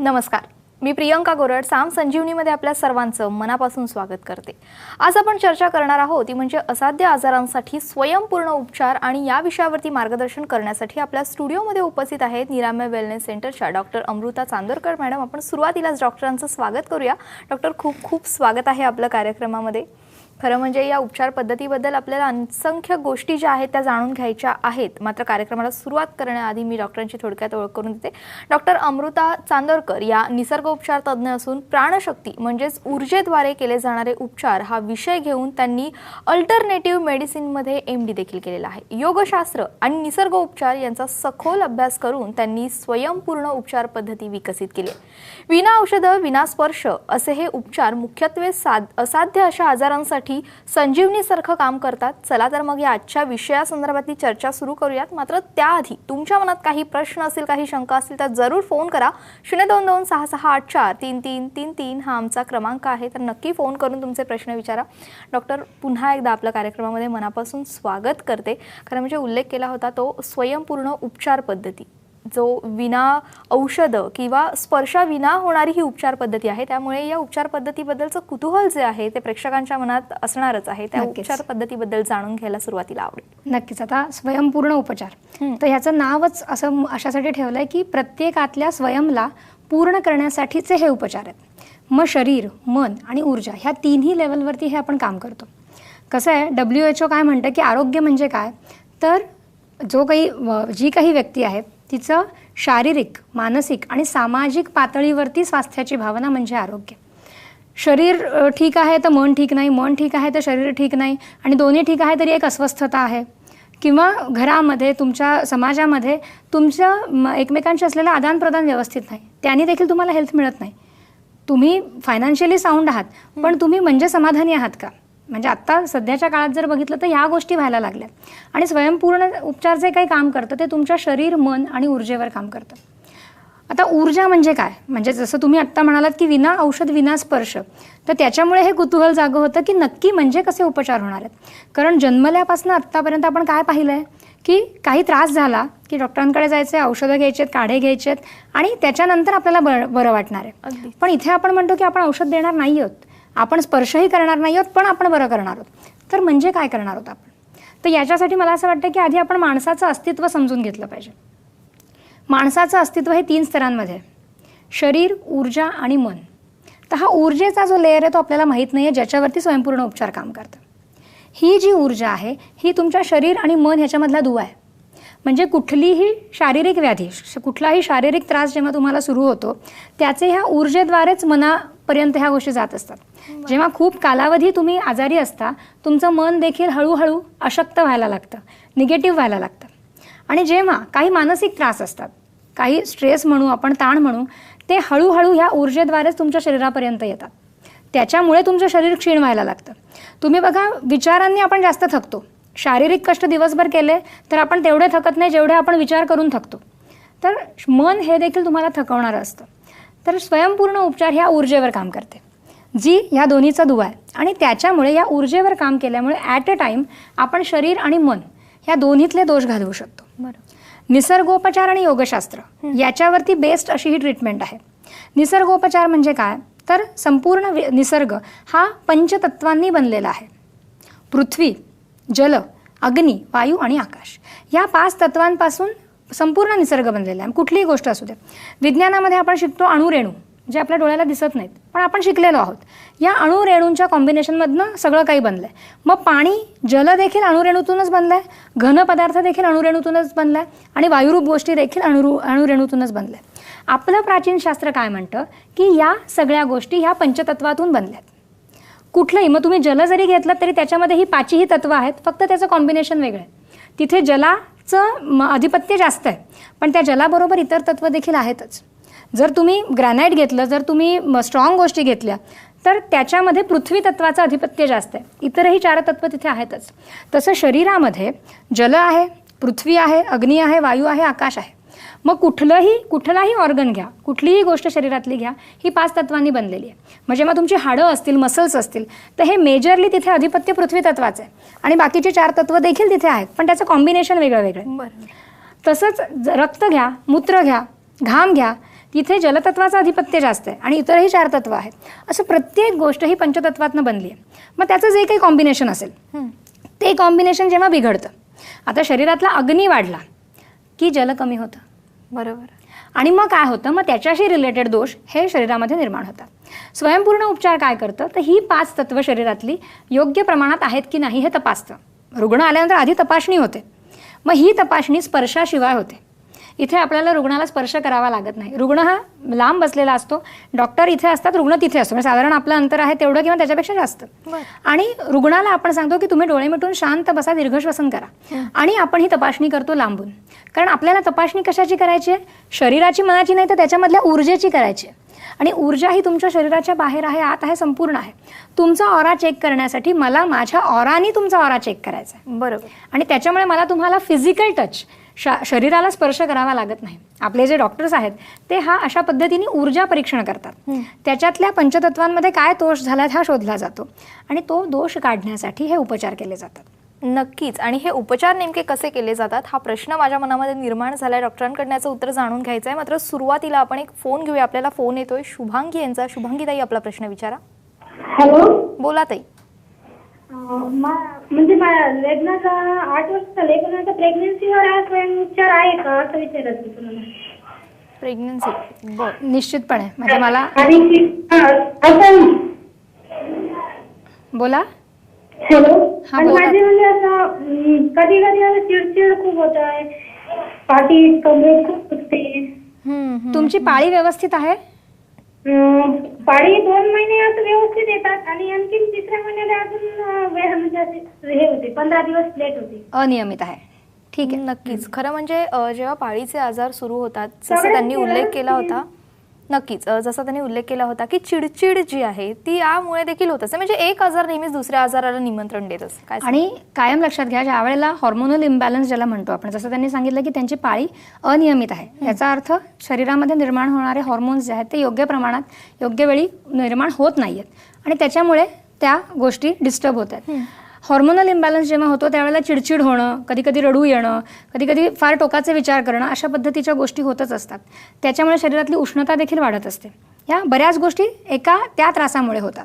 नमस्कार, मी प्रियंका गोरड साम संजीवनीमध्ये आपल्या सर्वांचं मनापासून स्वागत करते। आज आपण चर्चा करणार आहोत ती म्हणजे असाध्य आजारांसाठी स्वयंपूर्ण उपचार आणि या विषयावरती मार्गदर्शन करण्यासाठी आपल्या स्टुडिओमध्ये उपस्थित आहेत निरामय वेलनेस सेंटरच्या डॉक्टर अमृता चांदोरकर मॅडम। आपण सुरुवातीलाच डॉक्टरांचं स्वागत करूया। डॉक्टर, खूप खूप स्वागत आहे आपल्या कार्यक्रमामध्ये। खरं म्हणजे या उपचार पद्धतीबद्दल आपल्याला असंख्य गोष्टी ज्या आहेत त्या जाणून घ्यायच्या आहेत, मात्र कार्यक्रमाला सुरुवात करण्याआधी मी डॉक्टरांची थोडक्यात ओळख करून देते। डॉक्टर अमृता चांदोरकर या निसर्ग उपचार तज्ञ असून प्राणशक्ती म्हणजेच ऊर्जेद्वारे केले जाणारे उपचार हा विषय घेऊन त्यांनी अल्टरनेटिव्ह मेडिसिनमध्ये MD देखील केलेला आहे। योगशास्त्र आणि निसर्ग उपचार यांचा सखोल अभ्यास करून त्यांनी स्वयंपूर्ण उपचार पद्धती विकसित केली। विना औषध विना स्पर्श असे हे उपचार मुख्यत्वे असाध्य अशा आजारांसाठी संजीवनी सारखं काम करतात। चला तर मग या आजच्या विषयासंदर्भातली चर्चा सुरू करूयात। मात्र त्याआधी तुमच्या मनात काही प्रश्न असतील, काही शंका असतील तर जरूर फोन करा। 02266843333 हा आमचा क्रमांक आहे, तर नक्की फोन करून तुमचे प्रश्न विचारा। डॉक्टर, पुन्हा एकदा आपल्या कार्यक्रमामध्ये मनापासून स्वागत करते। खरं म्हणजे उल्लेख केला होता तो स्वयंपूर्ण उपचार पद्धती, जो विना औषध किंवा स्पर्शाविना होणारी ही उपचार पद्धती आहे। त्यामुळे या उपचार पद्धतीबद्दलचं कुतूहल जे आहे ते प्रेक्षकांच्या मनात असणारच आहे। त्या उपचार पद्धतीबद्दल जाणून घ्यायला सुरुवातीला आवडेल। नक्कीच। आता स्वयंपूर्ण उपचार तर ह्याचं नावच असं अशासाठी ठेवलंय की प्रत्येकातल्या स्वयंला पूर्ण करण्यासाठीचे हे उपचार आहेत। मग शरीर, मन आणि ऊर्जा ह्या तिन्ही लेवलवरती हे आपण काम करतो। कसं आहे, WHO काय म्हणतं की आरोग्य म्हणजे काय, तर जी काही व्यक्ती आहे तिचं शारीरिक, मानसिक आणि सामाजिक पातळीवरती स्वास्थ्याची भावना म्हणजे आरोग्य। शरीर ठीक आहे तर मन ठीक नाही, मन ठीक आहे तर शरीर ठीक नाही, आणि दोन्ही ठीक आहे तरी एक अस्वस्थता आहे। किंवा घरामध्ये, तुमच्या समाजामध्ये तुमचं एकमेकांशी असलेलं आदानप्रदान व्यवस्थित नाही, त्याने देखील तुम्हाला हेल्थ मिळत नाही। तुम्ही फायनान्शियली साऊंड आहात पण तुम्ही म्हणजे समाधानी आहात का? म्हणजे आत्ता सध्याच्या काळात जर बघितलं तर ह्या गोष्टी व्हायला लागल्या। आणि स्वयंपूर्ण उपचार जे काही काम करतं ते तुमच्या शरीर, मन आणि ऊर्जेवर काम करतं। आता ऊर्जा म्हणजे काय, म्हणजे जसं तुम्ही आत्ता म्हणालात की विना औषध विना स्पर्श, तर त्याच्यामुळे हे कुतूहल जागं होतं की नक्की म्हणजे कसे उपचार होणार आहेत। कारण जन्मल्यापासून आत्तापर्यंत आपण काय पाहिलं आहे की काही त्रास झाला की डॉक्टरांकडे जायचं, औषधं घ्यायचे, काढे घ्यायचे आणि त्याच्यानंतर आपल्याला बरं वाटणार आहे। पण इथे आपण म्हणतो की आपण औषध देणार नाही आहोत, आपण स्पर्शही करणार नाही आहोत, पण आपण बरं करणार आहोत। तर म्हणजे काय करणार आहोत आपण? तर याच्यासाठी मला असं वाटतं की आधी आपण माणसाचं अस्तित्व समजून घेतलं पाहिजे। माणसाचं अस्तित्व हे 3 स्तरांमध्ये आहे: शरीर, ऊर्जा आणि मन। तर हा ऊर्जेचा जो लेअर आहे तो आपल्याला माहीत नाही आहे, ज्याच्यावरती स्वयंपूर्ण उपचार काम करतं। ही जी ऊर्जा आहे ही तुमच्या शरीर आणि मन ह्याच्यामधला दुवा आहे। म्हणजे कुठलीही शारीरिक व्याधी, कुठलाही शारीरिक त्रास जेव्हा तुम्हाला सुरू होतो त्याचे ह्या ऊर्जेद्वारेच मनापर्यंत ह्या गोष्टी जात असतात। जेव्हा खूप कालावधी तुम्ही आजारी असता, तुमचं मन देखील हळूहळू अशक्त व्हायला लागतं, निगेटिव्ह व्हायला लागतं। आणि जेव्हा काही मानसिक त्रास असतात, काही स्ट्रेस म्हणू आपण, ताण म्हणू, ते हळूहळू ह्या ऊर्जेद्वारेच तुमच्या शरीरापर्यंत येतात। त्याच्यामुळे तुमचं शरीर क्षीण व्हायला लागतं। तुम्ही बघा, विचारांनी आपण जास्त थकतो। शारीरिक कष्ट दिवसभर केले तर आपण तेवढे थकत नाही जेवढे आपण विचार करून थकतो। तर मन हे देखील तुम्हाला थकवणारं असतं। तर स्वयंपूर्ण उपचार ह्या ऊर्जेवर काम करते, जी ह्या दोन्हीचा दुवा आहे। आणि त्याच्यामुळे या ऊर्जेवर काम केल्यामुळे ॲट अ टाईम आपण शरीर आणि मन ह्या दोन्हीतले दोष घालवू शकतो। निसर्गोपचार आणि योगशास्त्र याच्यावरती बेस्ड अशी ही ट्रीटमेंट आहे। निसर्गोपचार म्हणजे काय, तर संपूर्ण निसर्ग हा पंचतत्वांनी बनलेला आहे। पृथ्वी, जल, अग्नी, वायू आणि आकाश या 5 तत्वांपासून संपूर्ण निसर्ग बनलेला आहे। कुठलीही गोष्ट असू दे, विज्ञानामध्ये आपण शिकतो अणुरेणू, जे आपल्या डोळ्याला दिसत नाहीत पण आपण शिकलेलो आहोत। या अणुरेणूंच्या कॉम्बिनेशनमधनं सगळं काही बनलं आहे। मग पाणी, जल देखील अणुरेणूतूनच बनलं आहे, घन पदार्थ देखील अणुरेणूतूनच बनला आहे, आणि वायुरूप गोष्टी देखील अणुरेणूतूनच बनल्या आहेत। आपलं प्राचीन शास्त्र काय म्हणतं की या सगळ्या गोष्टी ह्या पंचतत्वातून बनल्यात। कुठलंही, मग तुम्ही जल जरी घेतलं तरी त्याच्यामध्ये ही 5ही तत्व आहेत, फक्त त्याचं कॉम्बिनेशन वेगळं आहे। तिथे जलाचं आधिपत्य जास्त आहे, पण त्या जलाबरोबर इतर तत्व देखील आहेतच। जर तुम्ही ग्रॅनाईट घेतलं, जर तुम्ही स्ट्रॉंग गोष्टी घेतल्या तर त्याच्यामध्ये पृथ्वी तत्वाचं आधिपत्य जास्त आहे, इतरही 4 तत्व तिथे आहेतच। तसं शरीरामध्ये जल आहे, पृथ्वी आहे, अग्नी आहे, वायू आहे, आकाश आहे। मग कुठलाही ऑर्गन घ्या, कुठलीही गोष्ट शरीरातली घ्या, ही 5 तत्वांनी बनलेली आहे। मग जेव्हा तुमची हाडं असतील, मसल्स असतील, तर हे मेजरली तिथे आधिपत्य पृथ्वी तत्वाचं आहे, आणि बाकीचे 4 तत्व देखील तिथे आहेत, पण त्याचं कॉम्बिनेशन वेगळं वेगळं आहे। तसंच रक्त घ्या, मूत्र घ्या, घाम घ्या, तिथे जलतत्वाचं आधिपत्य जास्त आहे आणि इतरही 4 तत्व आहेत. असं प्रत्येक गोष्ट ही पंचतत्वातनं बनली आहे. मग त्याचं जे काही कॉम्बिनेशन असेल ते कॉम्बिनेशन जेव्हा बिघडतं, आता शरीरातला अग्नी वाढला की जल कमी होतं, बरोबर. आणि मग काय होतं, मग त्याच्याशी रिलेटेड दोष हे शरीरामध्ये निर्माण होतात. स्वयंपूर्ण उपचार काय करतं, तर ही 5 तत्व शरीरातली योग्य प्रमाणात आहेत की नाही हे तपासतं. रुग्ण आल्यानंतर आधी तपासणी होते, मग ही तपासणी स्पर्शाशिवाय होते. इथे आपल्याला रुग्णाला स्पर्श करावा लागत नाही. रुग्ण हा लांब बसलेला असतो, डॉक्टर इथे असतात, रुग्ण तिथे असतो. म्हणजे साधारण आपलं अंतर आहे तेवढं किंवा त्याच्यापेक्षा जास्त. आणि रुग्णाला आपण सांगतो की तुम्ही डोळे मिटून शांत बसा, दीर्घ श्वसन करा, आणि आपण ही तपासणी करतो लांबून. कारण आपल्याला तपासणी कशाची करायची आहे, शरीराची, मनाची नाही, तर त्याच्यामधल्या ऊर्जेची करायची आहे. आणि ऊर्जा ही तुमच्या शरीराच्या बाहेर आहे, आत आहे, संपूर्ण आहे. तुमचा ऑरा चेक करण्यासाठी मला माझ्या ऑरानी तुमचा ऑरा चेक करायचा आहे. बरोबर. आणि त्याच्यामुळे मला तुम्हाला फिजिकल टच, शरीराला स्पर्श करावा लागत नाही. आपले जे डॉक्टर्स आहेत ते हा अशा पद्धतीने ऊर्जा परीक्षण करतात. त्याच्यातल्या पंचतत्वांमध्ये काय दोष झाला हा शोधला जातो आणि तो दोष काढण्यासाठी हे उपचार केले जातात. नक्कीच. आणि हे उपचार नेमके कसे केले जातात हा प्रश्न माझ्या मनामध्ये निर्माण झालाय. डॉक्टरांकडनं याचं उत्तर जाणून घ्यायचं आहे. मात्र सुरुवातीला आपण एक फोन घेऊया. आपल्याला फोन येतोय शुभांगी यांचा. शुभांगी ताई, आपला प्रश्न विचारा. हॅलो. बोला ताई. म्हणजे लग्नाला 8 वर्ष झाले, पण आता प्रेग्नन्सीवर हा स्वयंउपचार आहे का असं विचारत होते तुम्हाला. प्रेग्नन्सी, बर. निश्चितपणे. म्हणजे मला आणि असं बोला. हॅलो. हा, आणि बोला. माझे म्हणजे असं कधी कधी असं चिडचिड खूप होत आहे, पाठी कमरेत खूप दुखते. तुमची पाळी व्यवस्थित आहे? पाळी 2 महिने असं व्यवस्थित येतात आणि आणखी 3ऱ्या महिन्याला अजून म्हणजे असे हे होते, 15 दिवस लेट होते. अनियमित आहे. ठीक आहे. नक्कीच. खरं म्हणजे जेव्हा पाळीचे आजार सुरू होतात, जसं त्यांनी उल्लेख केला होता, नक्कीच जसा त्यांनी उल्लेख केला होता की चिडचिड जी आहे ती यामुळे देखील होत असते. म्हणजे एक आजार नेहमीच दुसऱ्या आजाराला निमंत्रण देत असते. काय आणि कायम लक्षात घ्या, ज्या वेळेला हॉर्मोनल इम्बॅलन्स ज्याला म्हणतो आपण, जसं त्यांनी सांगितलं की त्यांची पाळी अनियमित आहे, याचा अर्थ शरीरामध्ये निर्माण होणारे हॉर्मोन्स जे आहेत ते योग्य प्रमाणात योग्य वेळी निर्माण होत नाहीयेत आणि त्याच्यामुळे त्या गोष्टी डिस्टर्ब होत आहेत. हॉर्मोनल इम्बॅलन्स जेव्हा होतो त्यावेळेला चिडचिड होणं, कधी कधी रडू येणं, कधी कधी फार टोकाचे विचार करणं, अशा पद्धतीच्या गोष्टी होतच असतात. त्याच्यामुळे शरीरातली उष्णता देखील वाढत असते. या बऱ्याच गोष्टी एका त्या त्रासामुळे होतात.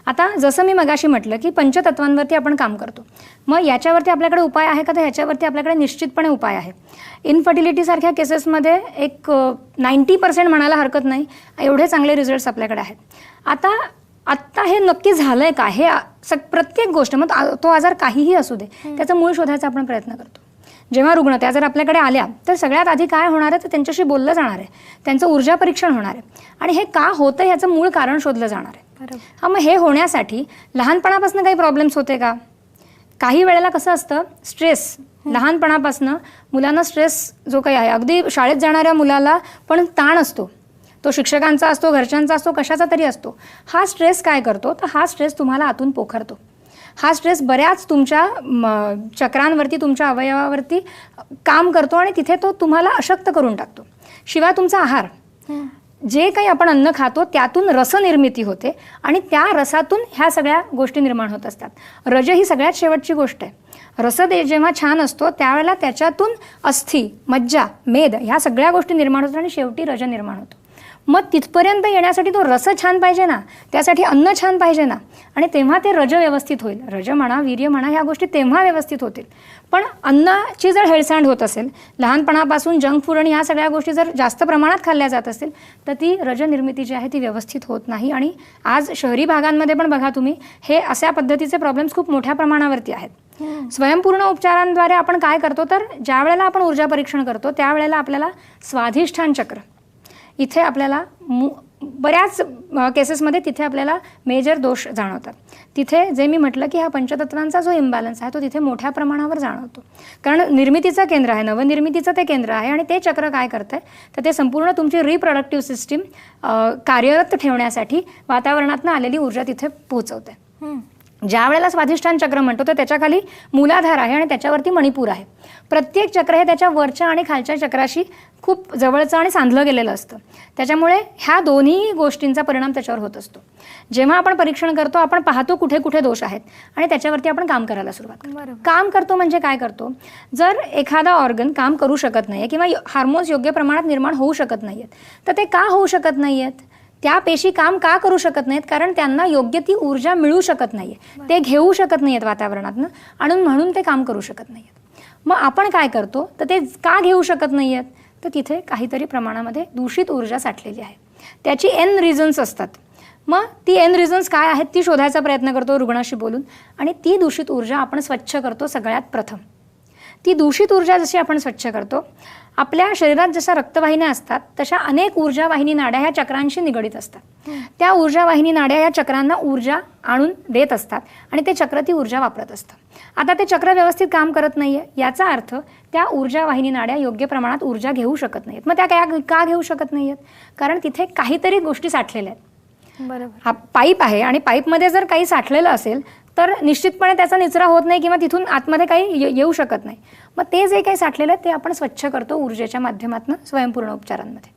आता जसं मी मगाशी म्हटलं की पंचतत्वांवरती आपण काम करतो, मग याच्यावरती आपल्याकडे उपाय आहे का, तर ह्याच्यावरती आपल्याकडे निश्चितपणे उपाय आहे. इनफर्टिलिटीसारख्या केसेसमध्ये एक 90% म्हणायला हरकत नाही, एवढे चांगले रिझल्ट्स आपल्याकडे आहेत. आत्ता हे नक्की झालंय का, हे प्रत्येक गोष्ट, मग तो आजार काहीही असू दे, त्याचं मूळ शोधायचा आपण प्रयत्न करतो. जेव्हा रुग्ण त्या जर आपल्याकडे आल्या तर सगळ्यात आधी काय होणार आहे, तर त्यांच्याशी बोललं जाणार आहे, त्यांचं ऊर्जा परीक्षण होणार आहे आणि हे का होतं ह्याचं मूळ कारण शोधलं जाणार आहे. हा, मग हे होण्यासाठी लहानपणापासून काही प्रॉब्लेम्स होते का? काही वेळेला कसं असतं, स्ट्रेस लहानपणापासून मुलांना स्ट्रेस जो काही आहे, अगदी शाळेत जाणाऱ्या मुलाला पण ताण असतो, तो शिक्षकांचा असतो, घरच्यांचा असतो, कशाचा तरी असतो. हा स्ट्रेस काय करतो, तर हा स्ट्रेस तुम्हाला आतून पोखरतो. हा स्ट्रेस बऱ्याच तुमच्या चक्रांवरती, तुमच्या अवयवावरती काम करतो आणि तिथे तो तुम्हाला अशक्त करून टाकतो. शिवाय तुमचा आहार, जे काही आपण अन्न खातो त्यातून रसनिर्मिती होते आणि त्या रसातून ह्या सगळ्या गोष्टी निर्माण होत असतात. रज ही सगळ्यात शेवटची गोष्ट आहे. रस जेव्हा छान असतो त्यावेळेला त्याच्यातून अस्थि, मज्जा, मेद ह्या सगळ्या गोष्टी निर्माण होतात आणि शेवटी रज निर्माण होतो. मग तिथपर्यंत येण्यासाठी तो रस छान पाहिजे ना, त्यासाठी अन्न छान पाहिजे ना, आणि तेव्हा ते रज व्यवस्थित होईल. रज म्हणा, वीर्य म्हणा, ह्या गोष्टी तेव्हा व्यवस्थित होतील. पण अन्नाची जर हेळसांड होत असेल, लहानपणापासून जंक फूड आणि ह्या सगळ्या गोष्टी जर जास्त प्रमाणात खाल्ल्या जात असतील तर ती रज निर्मिती जी आहे ती व्यवस्थित होत नाही. आणि आज शहरी भागांमध्ये पण बघा तुम्ही, हे अशा पद्धतीचे प्रॉब्लेम्स खूप मोठ्या प्रमाणावरती आहेत. स्वयंपूर्ण उपचारांद्वारे आपण काय करतो, तर ज्या वेळेला आपण ऊर्जा परीक्षण करतो त्यावेळेला आपल्याला स्वाधिष्ठान चक्र, इथे आपल्याला बऱ्याच केसेसमध्ये तिथे आपल्याला मेजर दोष जाणवतात. तिथे जे मी म्हटलं की हा पंचतत्वांचा जो इम्बॅलन्स आहे तो तिथे मोठ्या प्रमाणावर जाणवतो. कारण निर्मितीचं केंद्र आहे, नवनिर्मितीचं ते केंद्र आहे आणि ते चक्र काय करतं आहे, तर ते संपूर्ण तुमची रिप्रोडक्टिव्ह सिस्टीम कार्यरत ठेवण्यासाठी वातावरणातून आलेली ऊर्जा तिथे पोहोचवते. ज्या वेळेला स्वाधिष्ठान चक्र म्हणतो तर त्याच्याखाली मूलाधार आहे आणि त्याच्यावरती मणिपूर आहे. प्रत्येक चक्र हे त्याच्या वरच्या आणि खालच्या चक्राशी खूप जवळचं आणि सांधलं गेलेलं असतं. त्याच्यामुळे ह्या दोन्ही गोष्टींचा परिणाम त्याच्यावर होत असतो. जेव्हा आपण परीक्षण करतो आपण पाहतो कुठे कुठे दोष आहेत आणि त्याच्यावरती आपण काम करायला सुरुवात करतो. काम करतो म्हणजे काय करतो, जर एखादा ऑर्गन काम करू शकत नाही किंवा हार्मोन्स योग्य प्रमाणात निर्माण होऊ शकत नाही आहेत तर ते का होऊ शकत नाही आहेत, त्या पेशी काम का करू शकत नाहीत, कारण त्यांना योग्य ती ऊर्जा मिळू शकत नाहीये, ते घेऊ शकत नाहीयेत वातावरणातनं आणि म्हणून ते काम करू शकत नाहीयेत. मग आपण काय करतो तर ते का घेऊ शकत नाहीयेत, तर तिथे काहीतरी प्रमाणामध्ये दूषित ऊर्जा साठलेली आहे. त्याची एन रिझन्स असतात. मग ती एन रिझन्स काय आहेत ती शोधायचा प्रयत्न करतो रुग्णाशी बोलून आणि ती दूषित ऊर्जा आपण स्वच्छ करतो. सगळ्यात प्रथम ती दूषित ऊर्जा जशी आपण स्वच्छ करतो, आपल्या शरीरात जशा रक्तवाहिन्या असतात तशा अनेक ऊर्जावाहिनी नाड्या ह्या चक्रांशी निगडीत असतात. त्या ऊर्जावाहिनी नाड्या या चक्रांना ऊर्जा आणून देत असतात आणि ते चक्र ती ऊर्जा वापरत असतं. आता ते चक्र व्यवस्थित काम करत नाहीये, याचा अर्थ त्या ऊर्जावाहिनी नाड्या योग्य प्रमाणात ऊर्जा घेऊ शकत नाहीत. मग त्या का घेऊ शकत नाहीयेत, कारण तिथे काहीतरी गोष्टी साठलेल्या आहेत. बरोबर. हा पाईप आहे आणि पाईपमध्ये जर काही साठलेलं असेल तर निश्चितपणे त्याचा निचरा होत नाही किंवा तिथून आतमध्ये काही येऊ शकत नाही. मग ते जे काही साठलेलं आहे ते आपण स्वच्छ करतो ऊर्जेच्या माध्यमातून स्वयंपूर्ण उपचारांमध्ये.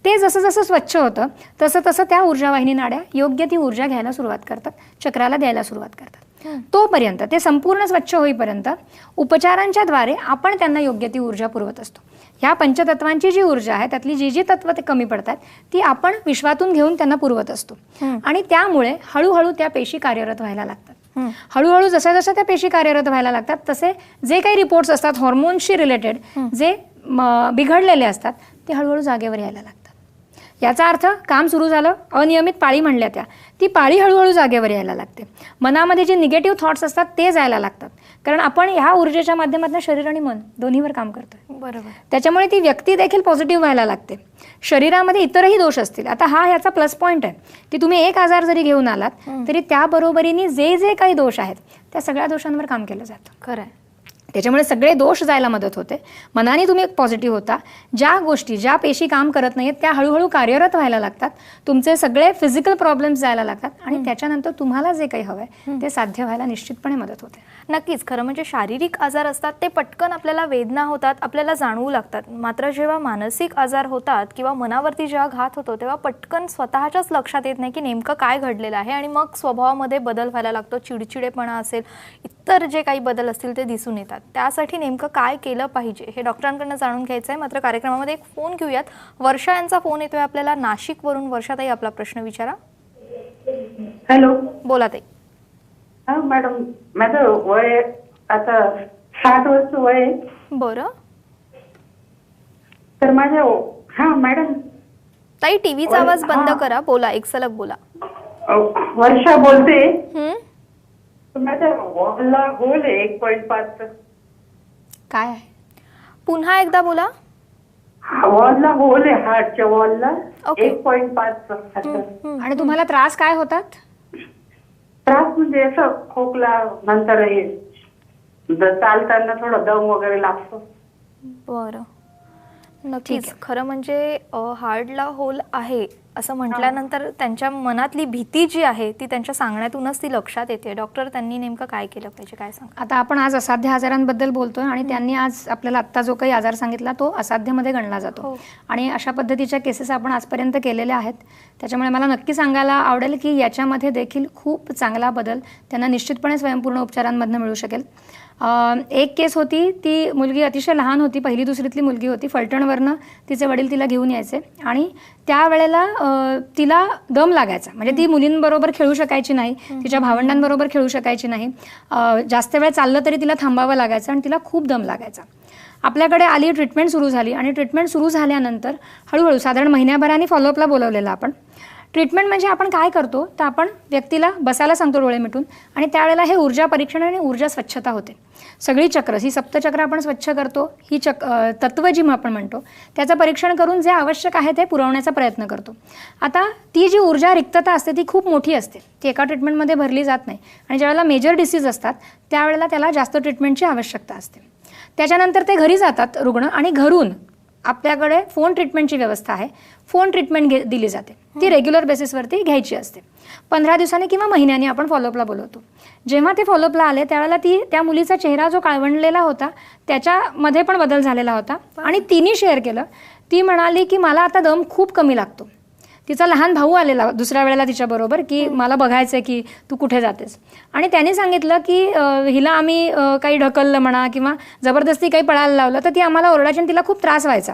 ते जसं जसं स्वच्छ होतं तसं तसं त्या ऊर्जावाहिनी नाड्या योग्य ती ऊर्जा घ्यायला सुरुवात करतात, चक्राला द्यायला सुरुवात करतात. तोपर्यंत ते संपूर्ण स्वच्छ होईपर्यंत उपचारांच्या द्वारे आपण त्यांना योग्य ती ऊर्जा पुरवत असतो. ह्या पंचतत्वांची जी ऊर्जा आहे त्यातली जी जी तत्व ते कमी पडतात ती आपण विश्वातून घेऊन त्यांना पुरवत असतो आणि त्यामुळे हळूहळू त्या पेशी कार्यरत व्हायला लागतात. हळूहळू जशा जशा त्या पेशी कार्यरत व्हायला लागतात तसे जे काही रिपोर्ट्स असतात हॉर्मोन्सशी रिलेटेड जे बिघडलेले असतात ते हळूहळू जागेवर यायला लागतात. याचा अर्थ काम सुरू झालं, अनियमित पाळी म्हणल्या त्या, ती पाळी हळूहळू जागेवर यायला लागते. मनामध्ये जे निगेटिव्ह थॉट्स असतात ते जायला लागतात, कारण आपण ह्या ऊर्जेच्या माध्यमातून शरीर आणि मन दोन्हीवर काम करतोय. बरोबर. त्याच्यामुळे ती व्यक्ती देखील पॉझिटिव्ह व्हायला लागते. शरीरामध्ये इतरही दोष असतील. आता हा ह्याचा प्लस पॉईंट आहे की तुम्ही एक आजार जरी घेऊन आलात तरी त्या बरोबरीने जे जे काही दोष आहेत त्या सगळ्या दोषांवर काम केलं जातं. खरं आहे. त्याच्यामुळे सगळे दोष जायला मदत होते. मनाने तुम्ही एक पॉझिटिव्ह होता. ज्या गोष्टी ज्या पेशी काम करत नाहीत त्या हळूहळू कार्यरत व्हायला लागतात. तुमचे सगळे फिजिकल प्रॉब्लेम्स जायला लागतात आणि त्याच्यानंतर तुम्हाला जे काही हवंय ते साध्य व्हायला निश्चितपणे मदत होते. नक्कीच. खरं म्हणजे शारीरिक आजार असतात ते पटकन आपल्याला वेदना होतात, आपल्याला जाणवू लागतात. मात्र जेव्हा मानसिक आजार होतात किंवा मनावरती जेव्हा घात होतो तेव्हा पटकन स्वतःच्याच लक्षात येत नाही की नेमकं काय घडलेलं आहे आणि मग स्वभावामध्ये बदल व्हायला लागतो. चिडचिडेपणा असेल, इतर जे काही बदल असतील ते दिसून येतात. त्यासाठी नेमकं काय केलं पाहिजे हे डॉक्टरांकडून जाणून घ्यायचं आहे. मात्र कार्यक्रमामध्ये एक फोन घेऊयात. वर्षा यांचा फोन येतोय आपल्याला नाशिकवरून. वर्षाताई, आपला प्रश्न विचारा. हॅलो. बोला ताई. हा मॅडम, माझं वय आता 60 वर्ष वय आहे. बरं. तर माझ्या हा मॅडम ताई टीव्हीचा आवाज बंद करा, बोला, एक सलग बोला. वर्षा बोलते. माझ्या वॉलला होल आहे 1.5. काय आहे? पुन्हा एकदा बोला. वॉलला होल आहे, हार्टच्या वॉलला ओके. 1.5. आणि तुम्हाला त्रास काय होतात? त्रास म्हणजे असं खोकला, नंतर हे चालताना थोडा दम वगैरे लागतो. बरं. नक्कीच. खरं म्हणजे हार्टला होल आहे असं म्हटल्यानंतर त्यांच्या मनातली भीती जी आहे ती त्यांच्या सांगण्यातूनच ती लक्षात येते. डॉक्टर, त्यांनी नेमकं काय केलं पाहिजे, काय सांगा? आता आपण आज असाध्य आजारांबद्दल बोलतोय आणि त्यांनी आज आपल्याला आत्ता जो काही आजार सांगितला तो असाध्यमध्ये गणला जातो आणि अशा पद्धतीच्या केसेस आपण आजपर्यंत केलेल्या आहेत. त्याच्यामुळे मला नक्की सांगायला आवडेल की याच्यामध्ये देखील खूप चांगला बदल त्यांना निश्चितपणे स्वयंपूर्ण उपचारांमधनं मिळू शकेल. एक केस होती, ती मुलगी अतिशय लहान होती, 1ली 2रीतली मुलगी होती. फलटणवरनं तिचे वडील तिला घेऊन यायचे आणि त्यावेळेला तिला दम लागायचा. म्हणजे ती मुलींबरोबर खेळू शकायची नाही, तिच्या भावंडांबरोबर खेळू शकायची नाही. जास्त वेळ चाललं तरी तिला थांबावं लागायचं आणि तिला खूप दम लागायचा. आपल्याकडे आली, ट्रीटमेंट सुरू झाली आणि ट्रीटमेंट सुरू झाल्यानंतर हळूहळू साधारण महिन्याभराने फॉलोअपला बोलवलेलं आपण. ट्रीटमेंट म्हणजे आपण काय करतो तर आपण व्यक्तीला बसायला सांगतो डोळे मिटून आणि त्यावेळेला हे ऊर्जा परीक्षण आणि ऊर्जा स्वच्छता होते. सगळी चक्र, ही सप्तचक्र आपण स्वच्छ करतो. ही तत्व जी आपण म्हणतो त्याचं परीक्षण करून जे आवश्यक आहे ते पुरवण्याचा प्रयत्न करतो. आता ती जी ऊर्जा रिक्तता असते ती खूप मोठी असते, ती एका ट्रीटमेंटमध्ये भरली जात नाही आणि ज्यावेळेला मेजर डिसीज असतात त्यावेळेला त्याला जास्त ट्रीटमेंटची आवश्यकता असते. त्याच्यानंतर ते घरी जातात रुग्ण आणि घरून आपल्याकडे फोन ट्रीटमेंटची व्यवस्था आहे. फोन ट्रीटमेंट दिली जाते, ती रेग्युलर बेसिसवरती घ्यायची असते. 15 दिवसांनी किंवा महिन्यानी आपण फॉलोअपला बोलवतो. जेव्हा ते फॉलोअपला आले त्यावेळेला त्या मुलीचा चेहरा जो काळवंडलेला होता त्याच्यामध्ये पण बदल झालेला होता. आणि तिने शेअर केलं, ती म्हणाली की मला आता दम खूप कमी लागतो. तिचा लहान भाऊ आलेला दुसऱ्या वेळेला तिच्याबरोबर की मला बघायचं आहे की तू कुठे जातेस. आणि त्याने सांगितलं की हिला आम्ही काही ढकललं म्हणा किंवा जबरदस्ती काही पळायला लावलं तर ती आम्हाला ओरडायची आणि तिला खूप त्रास व्हायचा.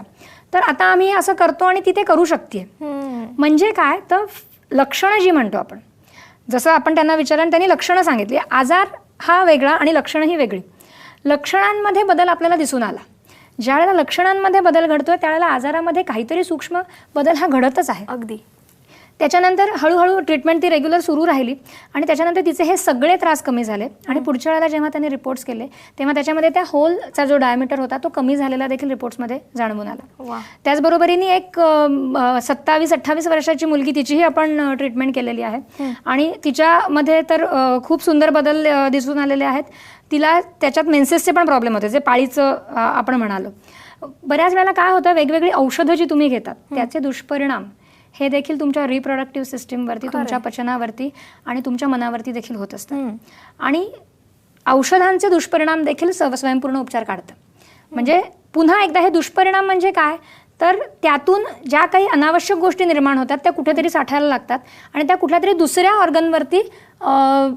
तर आता आम्ही असं करतो आणि ती ते करू शकते. म्हणजे काय तर लक्षणं जी म्हणतो आपण, जसं आपण त्यांना विचारलं आणि त्यांनी लक्षणं सांगितली. आजार हा वेगळा आणि लक्षणं ही वेगळी. लक्षणांमध्ये बदल आपल्याला दिसून आला. ज्यावेळेला लक्षणांमध्ये बदल घडतोय त्यावेळेला आजारामध्ये काहीतरी सूक्ष्म बदल हा घडतच आहे. अगदी. त्याच्यानंतर हळूहळू ट्रीटमेंट ती रेग्युलर सुरू राहिली आणि त्याच्यानंतर तिचे हे सगळे त्रास कमी झाले. आणि पुढच्या वेळेला जेव्हा त्यांनी रिपोर्ट्स केले तेव्हा त्याच्यामध्ये त्या होलचा जो डायमीटर होता तो कमी झालेला देखील रिपोर्ट्समध्ये जाणवून आला. त्याचबरोबरीने एक 27-28 वर्षाची मुलगी, तिचीही आपण ट्रीटमेंट केलेली आहे आणि तिच्यामध्ये तर खूप सुंदर बदल दिसून आलेले आहेत. तिला त्याच्यात मेन्सेसचे पण प्रॉब्लेम होते, जे पाळीचं आपण म्हणालो. बऱ्याच वेळेला काय होतं, वेगवेगळी औषधं जी तुम्ही घेतात त्याचे दुष्परिणाम हे देखील तुमच्या रिप्रोडक्टिव्ह सिस्टीमवरती, तुमच्या पचनावरती आणि तुमच्या मनावरती देखील होत असतात. आणि औषधांचे दुष्परिणाम देखील स्वयंपूर्ण उपचार काढतं. म्हणजे पुन्हा एकदा हे दुष्परिणाम म्हणजे काय तर त्यातून ज्या काही अनावश्यक गोष्टी निर्माण होतात त्या कुठेतरी साठायला लागतात आणि त्या कुठल्या तरी दुसऱ्या ऑर्गनवरती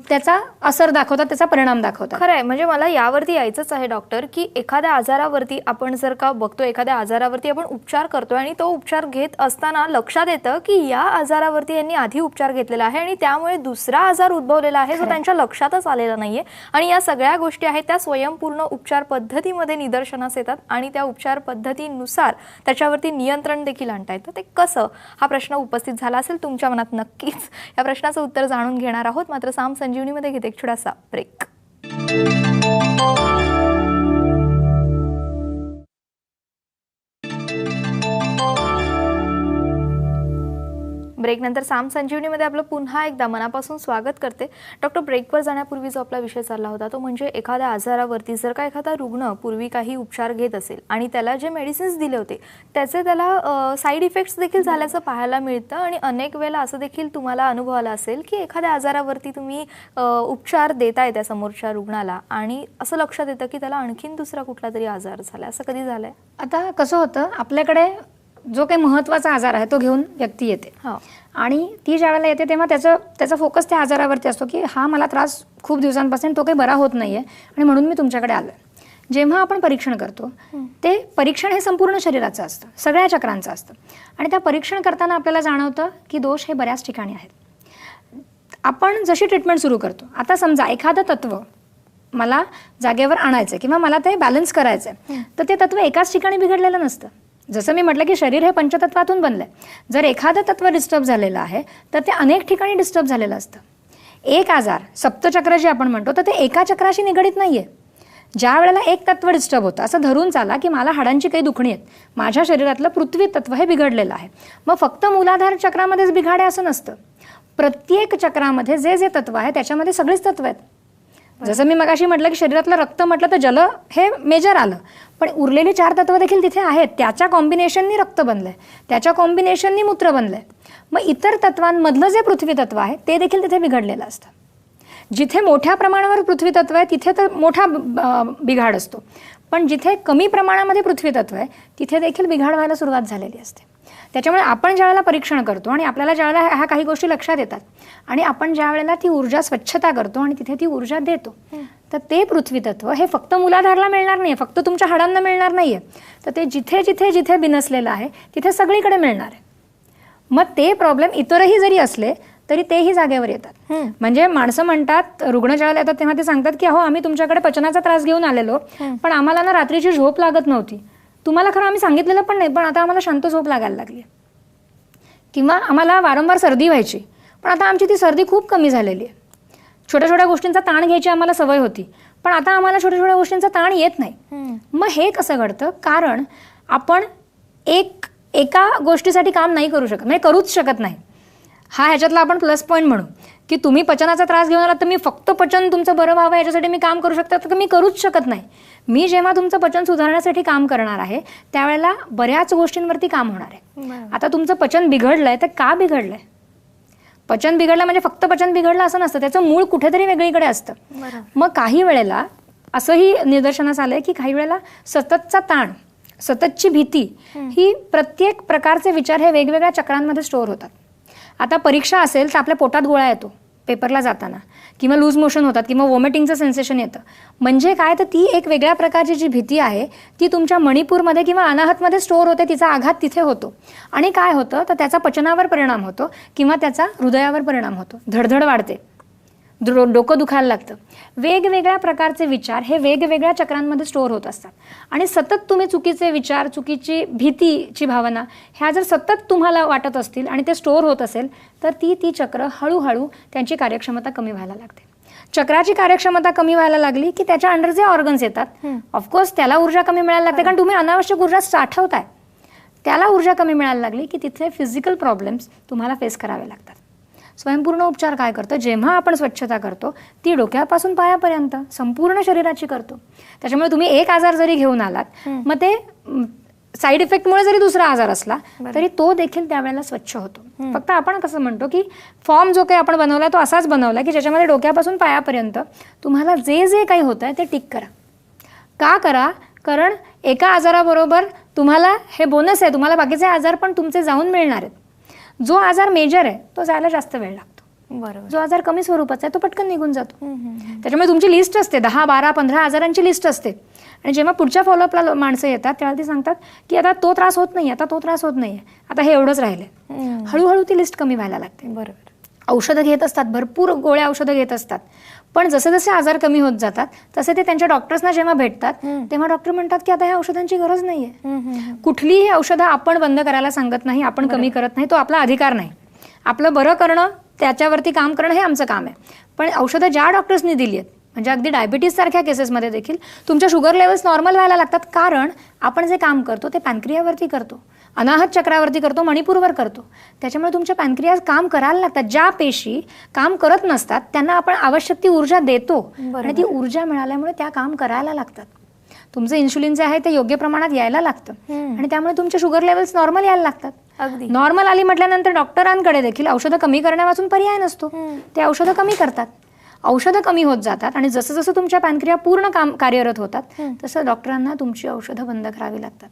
त्याचा असर दाखवतात, त्याचा परिणाम दाखवतात. खरं आहे. म्हणजे मला यावरती यायचंच आहे डॉक्टर, की एखाद्या आजारावरती आपण जर का बघतो, एखाद्या आजारावरती आपण उपचार करतोय आणि तो उपचार घेत असताना लक्षात येतं की या आजारावरती यांनी आधी उपचार घेतलेला आहे आणि त्यामुळे दुसरा आजार उद्भवलेला आहे जो त्यांच्या लक्षातच आलेला नाहीये. आणि या सगळ्या गोष्टी आहेत त्या स्वयंपूर्ण उपचार पद्धतीमध्ये निदर्शनास येतात आणि त्या उपचार पद्धतीनुसार त्याच्यावरती नियंत्रण देखील आणता येतं. ते कसं, हा प्रश्न उपस्थित झाला असेल तुमच्या मनात. नक्कीच या प्रश्नाचं उत्तर जाणून घेणार आहोत. मात्र साम संजीवनीमध्ये घेते एक छोटासा ब्रेक. ब्रेकनंतर साम संजीवनीमध्ये आपलं पुन्हा एकदा मनापासून स्वागत करते. डॉक्टर, ब्रेकवर जाण्यापूर्वी जो आपला विषय चालला होता तो म्हणजे एखाद्या आजारावरती जर का एखादा रुग्ण पूर्वी काही उपचार घेत असेल आणि त्याला जे मेडिसिन्स दिले होते त्याचे त्याला साईड इफेक्ट्स देखील झाल्याचं पाहायला मिळतं. आणि अनेक वेळेला असं देखील तुम्हाला अनुभव आला असेल की एखाद्या आजारावरती तुम्ही उपचार देताय त्या समोरच्या रुग्णाला आणि असं लक्षात येतं की त्याला आणखीन दुसरा कुठला तरी आजार झाला. असं कधी झालंय? आता कसं होतं, आपल्याकडे जो काही महत्त्वाचा आजार आहे तो घेऊन व्यक्ती येते आणि ती ज्यावेळेला येते तेव्हा त्याचा फोकस त्या आजारावरती असतो की हा मला त्रास खूप दिवसांपासून तो काही बरा होत नाहीये आणि म्हणून मी तुमच्याकडे आलोय. जेव्हा आपण परीक्षण करतो ते परीक्षण हे संपूर्ण शरीराचं असतं, सगळ्या चक्रांचं असतं आणि त्या परीक्षण करताना आपल्याला जाणवतं की दोष हे बऱ्याच ठिकाणी आहेत. आपण जशी ट्रीटमेंट सुरू करतो, आता समजा एखादं तत्व मला जागेवर आणायचं किंवा मला ते बॅलन्स करायचं तर ते तत्व एकाच ठिकाणी बिघडलेलं नसतं. जसं मी म्हटलं की शरीर हे पंचतत्वातून बनलंय. जर एखादं तत्व डिस्टर्ब झालेलं आहे तर ते अनेक ठिकाणी डिस्टर्ब झालेलं असतं. एक आजार सप्तचक्र जे आपण म्हणतो तर ते एका चक्राशी निगडीत नाहीये. ज्या वेळेला एक तत्व डिस्टर्ब होतं, असं धरून चाला की मला हाडांची काही दुखणी आहेत, माझ्या शरीरातलं पृथ्वी तत्व हे बिघडलेलं आहे, मग फक्त मूलाधार चक्रामध्येच बिघाड आहे असं नसतं. प्रत्येक चक्रामध्ये जे जे तत्व आहे त्याच्यामध्ये सगळीच तत्व आहेत. जसं मी मगाशी म्हटलं की शरीरातलं रक्त म्हटलं तर जल हे मेजर आलं, पण उरलेली 4 तत्व देखील तिथे आहेत. त्याच्या कॉम्बिनेशननी रक्त बनलंय, त्याच्या कॉम्बिनेशननी मूत्र बनलंय. मग इतर तत्वांमधलं जे पृथ्वी तत्व आहे ते देखील तिथे बिघडलेलं असतं. जिथे मोठ्या प्रमाणावर पृथ्वी तत्व आहे तिथे तर मोठा बिघाड असतो, पण जिथे कमी प्रमाणामध्ये पृथ्वी तत्व आहे तिथे देखील बिघाड व्हायला सुरुवात झालेली असते. त्याच्यामुळे आपण ज्यावेळेला परीक्षण करतो आणि आपल्याला ज्यावेळेला ह्या काही गोष्टी लक्षात येतात आणि आपण ज्या वेळेला ती ऊर्जा स्वच्छता करतो आणि तिथे ती ऊर्जा देतो तर ते पृथ्वी तत्व हे फक्त मूलाधारला मिळणार नाहीये, फक्त तुमच्या हाडांना मिळणार नाहीये, तर ते जिथे जिथे जिथे बिनसलेलं आहे तिथे सगळीकडे मिळणार आहे. मग ते प्रॉब्लेम इतरही जरी असले तरी तेही जागेवर येतात. म्हणजे माणसं म्हणतात, रुग्ण ज्यावेळेला येतात तेव्हा ते सांगतात की अहो आम्ही तुमच्याकडे पचनाचा त्रास घेऊन आलेलो, पण आम्हाला ना रात्रीची झोप लागत नव्हती. तुम्हाला खरं आम्ही सांगितलेलं पण नाही, पण आता आम्हाला शांत झोप लागायला लागली. किंवा आम्हाला वारंवार सर्दी व्हायची, पण आता आमची ती सर्दी खूप कमी झालेली आहे. छोट्या छोट्या गोष्टींचा ताण घ्यायची आम्हाला सवय होती, पण आता आम्हाला छोट्या छोट्या गोष्टींचा ताण येत नाही. मग हे कसं घडतं? कारण आपण एका गोष्टीसाठी काम नाही करू शकत, म्हणजे करूच शकत नाही. हा ह्याच्यातला आपण प्लस पॉईंट म्हणू की तुम्ही पचनाचा त्रास घेऊन आलात तर मी फक्त पचन तुमचं बरं व्हावं याच्यासाठी मी काम करू शकता तर मी करूच शकत नाही. मी जेव्हा तुमचं पचन सुधारण्यासाठी काम करणार आहे त्यावेळेला बऱ्याच गोष्टींवरती काम होणार आहे. आता तुमचं पचन बिघडलंय तर का बिघडलंय? पचन बिघडलं म्हणजे फक्त पचन बिघडलं असं नसतं, त्याचं मूळ कुठेतरी वेगळीकडे असतं. मग काही वेळेला असंही निदर्शनास आलंय की काही वेळेला सततचा ताण, सततची भीती ही प्रत्येक प्रकारचे विचार हे वेगवेगळ्या चक्रांमध्ये स्टोअर होतात. आता परीक्षा असेल तर आपल्या पोटात गोळा येतो पेपरला जाताना, किंवा लूज मोशन होतात, किंवा वॉमिटिंगचं सेन्सेशन येतं. म्हणजे काय तर ती एक वेगळ्या प्रकारची जी भीती आहे ती तुमच्या मणिपूरमध्ये किंवा अनाहतमध्ये स्टोअर होते, तिचा आघात तिथे होतो. आणि काय होतं तर त्याचा पचनावर परिणाम होतो किंवा त्याचा हृदयावर परिणाम होतो, धडधड वाढते, डोकं दुखायला लागतं. वेगवेगळ्या प्रकारचे विचार हे वेगवेगळ्या चक्रांमध्ये स्टोअर होत असतात. आणि सतत तुम्ही चुकीचे विचार, चुकीची भीतीची भावना ह्या जर सतत तुम्हाला वाटत असतील आणि ते स्टोअर होत असेल तर ती चक्र हळूहळू त्यांची कार्यक्षमता कमी व्हायला लागते. चक्राची कार्यक्षमता कमी व्हायला लागली की त्याच्या अंडर जे ऑर्गन्स येतात ऑफकोर्स त्याला ऊर्जा कमी मिळायला लागते, कारण तुम्ही अनावश्यक ऊर्जा साठवताय. त्याला ऊर्जा कमी मिळायला लागली की तिथे फिजिकल प्रॉब्लेम्स तुम्हाला फेस करावे लागतात. स्वयंपूर्ण उपचार काय करतो? जेव्हा आपण स्वच्छता करतो ती डोक्यापासून पायापर्यंत संपूर्ण शरीराची करतो. त्याच्यामुळे तुम्ही एक आजार जरी घेऊन आलात मग ते साईड इफेक्टमुळे जरी दुसरा आजार असला तरी तो देखील त्यावेळेला स्वच्छ होतो. फक्त आपण कसं म्हणतो की फॉर्म जो काही आपण बनवला तो असाच बनवला की ज्याच्यामध्ये डोक्यापासून पायापर्यंत तुम्हाला जे जे काही होत आहे ते टिक करा. का करा? कारण एका आजाराबरोबर तुम्हाला हे बोनस आहे, तुम्हाला बाकीचे आजार पण तुमचे जाऊन मिळणार आहेत. जो आजार मेजर आहे तो जायला जास्त वेळ लागतो, बरोबर. जो आजार कमी स्वरूपाचा आहे तो पटकन निघून जातो. त्याच्यामुळे तुमची लिस्ट असते 10, 12, 15 आजारांची लिस्ट असते. आणि जेव्हा पुढच्या फॉलोअपला माणसं येतात त्यावेळेला ती सांगतात की आता तो त्रास होत नाही, आता तो त्रास होत नाही, आता हे एवढंच राहिलंय. हळूहळू ती लिस्ट कमी व्हायला लागते, बरोबर. औषधं घेत असतात, भरपूर गोळ्या औषधं घेत असतात, पण जसे जसे आजार कमी होत जातात तसे ते त्यांच्या डॉक्टर्सना जेव्हा भेटतात तेव्हा डॉक्टर म्हणतात की आता ह्या औषधांची गरज नाहीये. कुठलीही औषधं आपण बंद करायला सांगत नाही, आपण कमी करत नाही, तो आपला अधिकार नाही. आपलं बरं करणं, त्याच्यावरती काम करणं हे आमचं काम आहे. पण औषधं ज्या डॉक्टर्सनी दिली आहेत, म्हणजे अगदी डायबिटीज सारख्या केसेसमध्ये देखील तुमच्या शुगर लेवल्स नॉर्मल व्हायला लागतात, कारण आपण जे काम करतो ते पॅनक्रियावरती करतो, अनाहत चक्रावरती करतो, मणिपूरवर करतो. त्याच्यामुळे तुमच्या पॅनक्रियाज काम करायला लागतात. ज्या पेशी काम करत नसतात त्यांना आपण आवश्यक ती ऊर्जा देतो आणि ती ऊर्जा मिळाल्यामुळे त्या काम करायला लागतात. तुमचं इन्शुलिन जे आहे ते योग्य प्रमाणात यायला लागतं आणि त्यामुळे तुमचे शुगर लेवल्स नॉर्मल यायला लागतात. अगदी नॉर्मल आली म्हटल्यानंतर डॉक्टरांकडे देखील औषधं कमी करण्यापासून पर्याय नसतो, ते औषधं कमी करतात. औषधं कमी होत जातात आणि जसं जसं तुमच्या पॅनक्रिया पूर्ण कार्यरत होतात तसं डॉक्टरांना तुमची औषधं बंद करावी लागतात.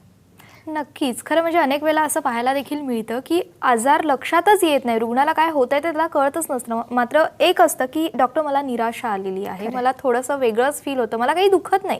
नक्कीच. खरं म्हणजे अनेक वेळा असं पाहायला देखील मिळतं की आजार लक्षातच येत नाही, रुग्णाला काय होत आहे ते त्याला कळतच नसतं. मात्र एक असतं की डॉक्टर मला निराशा आलेली आहे, मला थोडंसं वेगळंच फील होतं, मला काही दुखत नाही,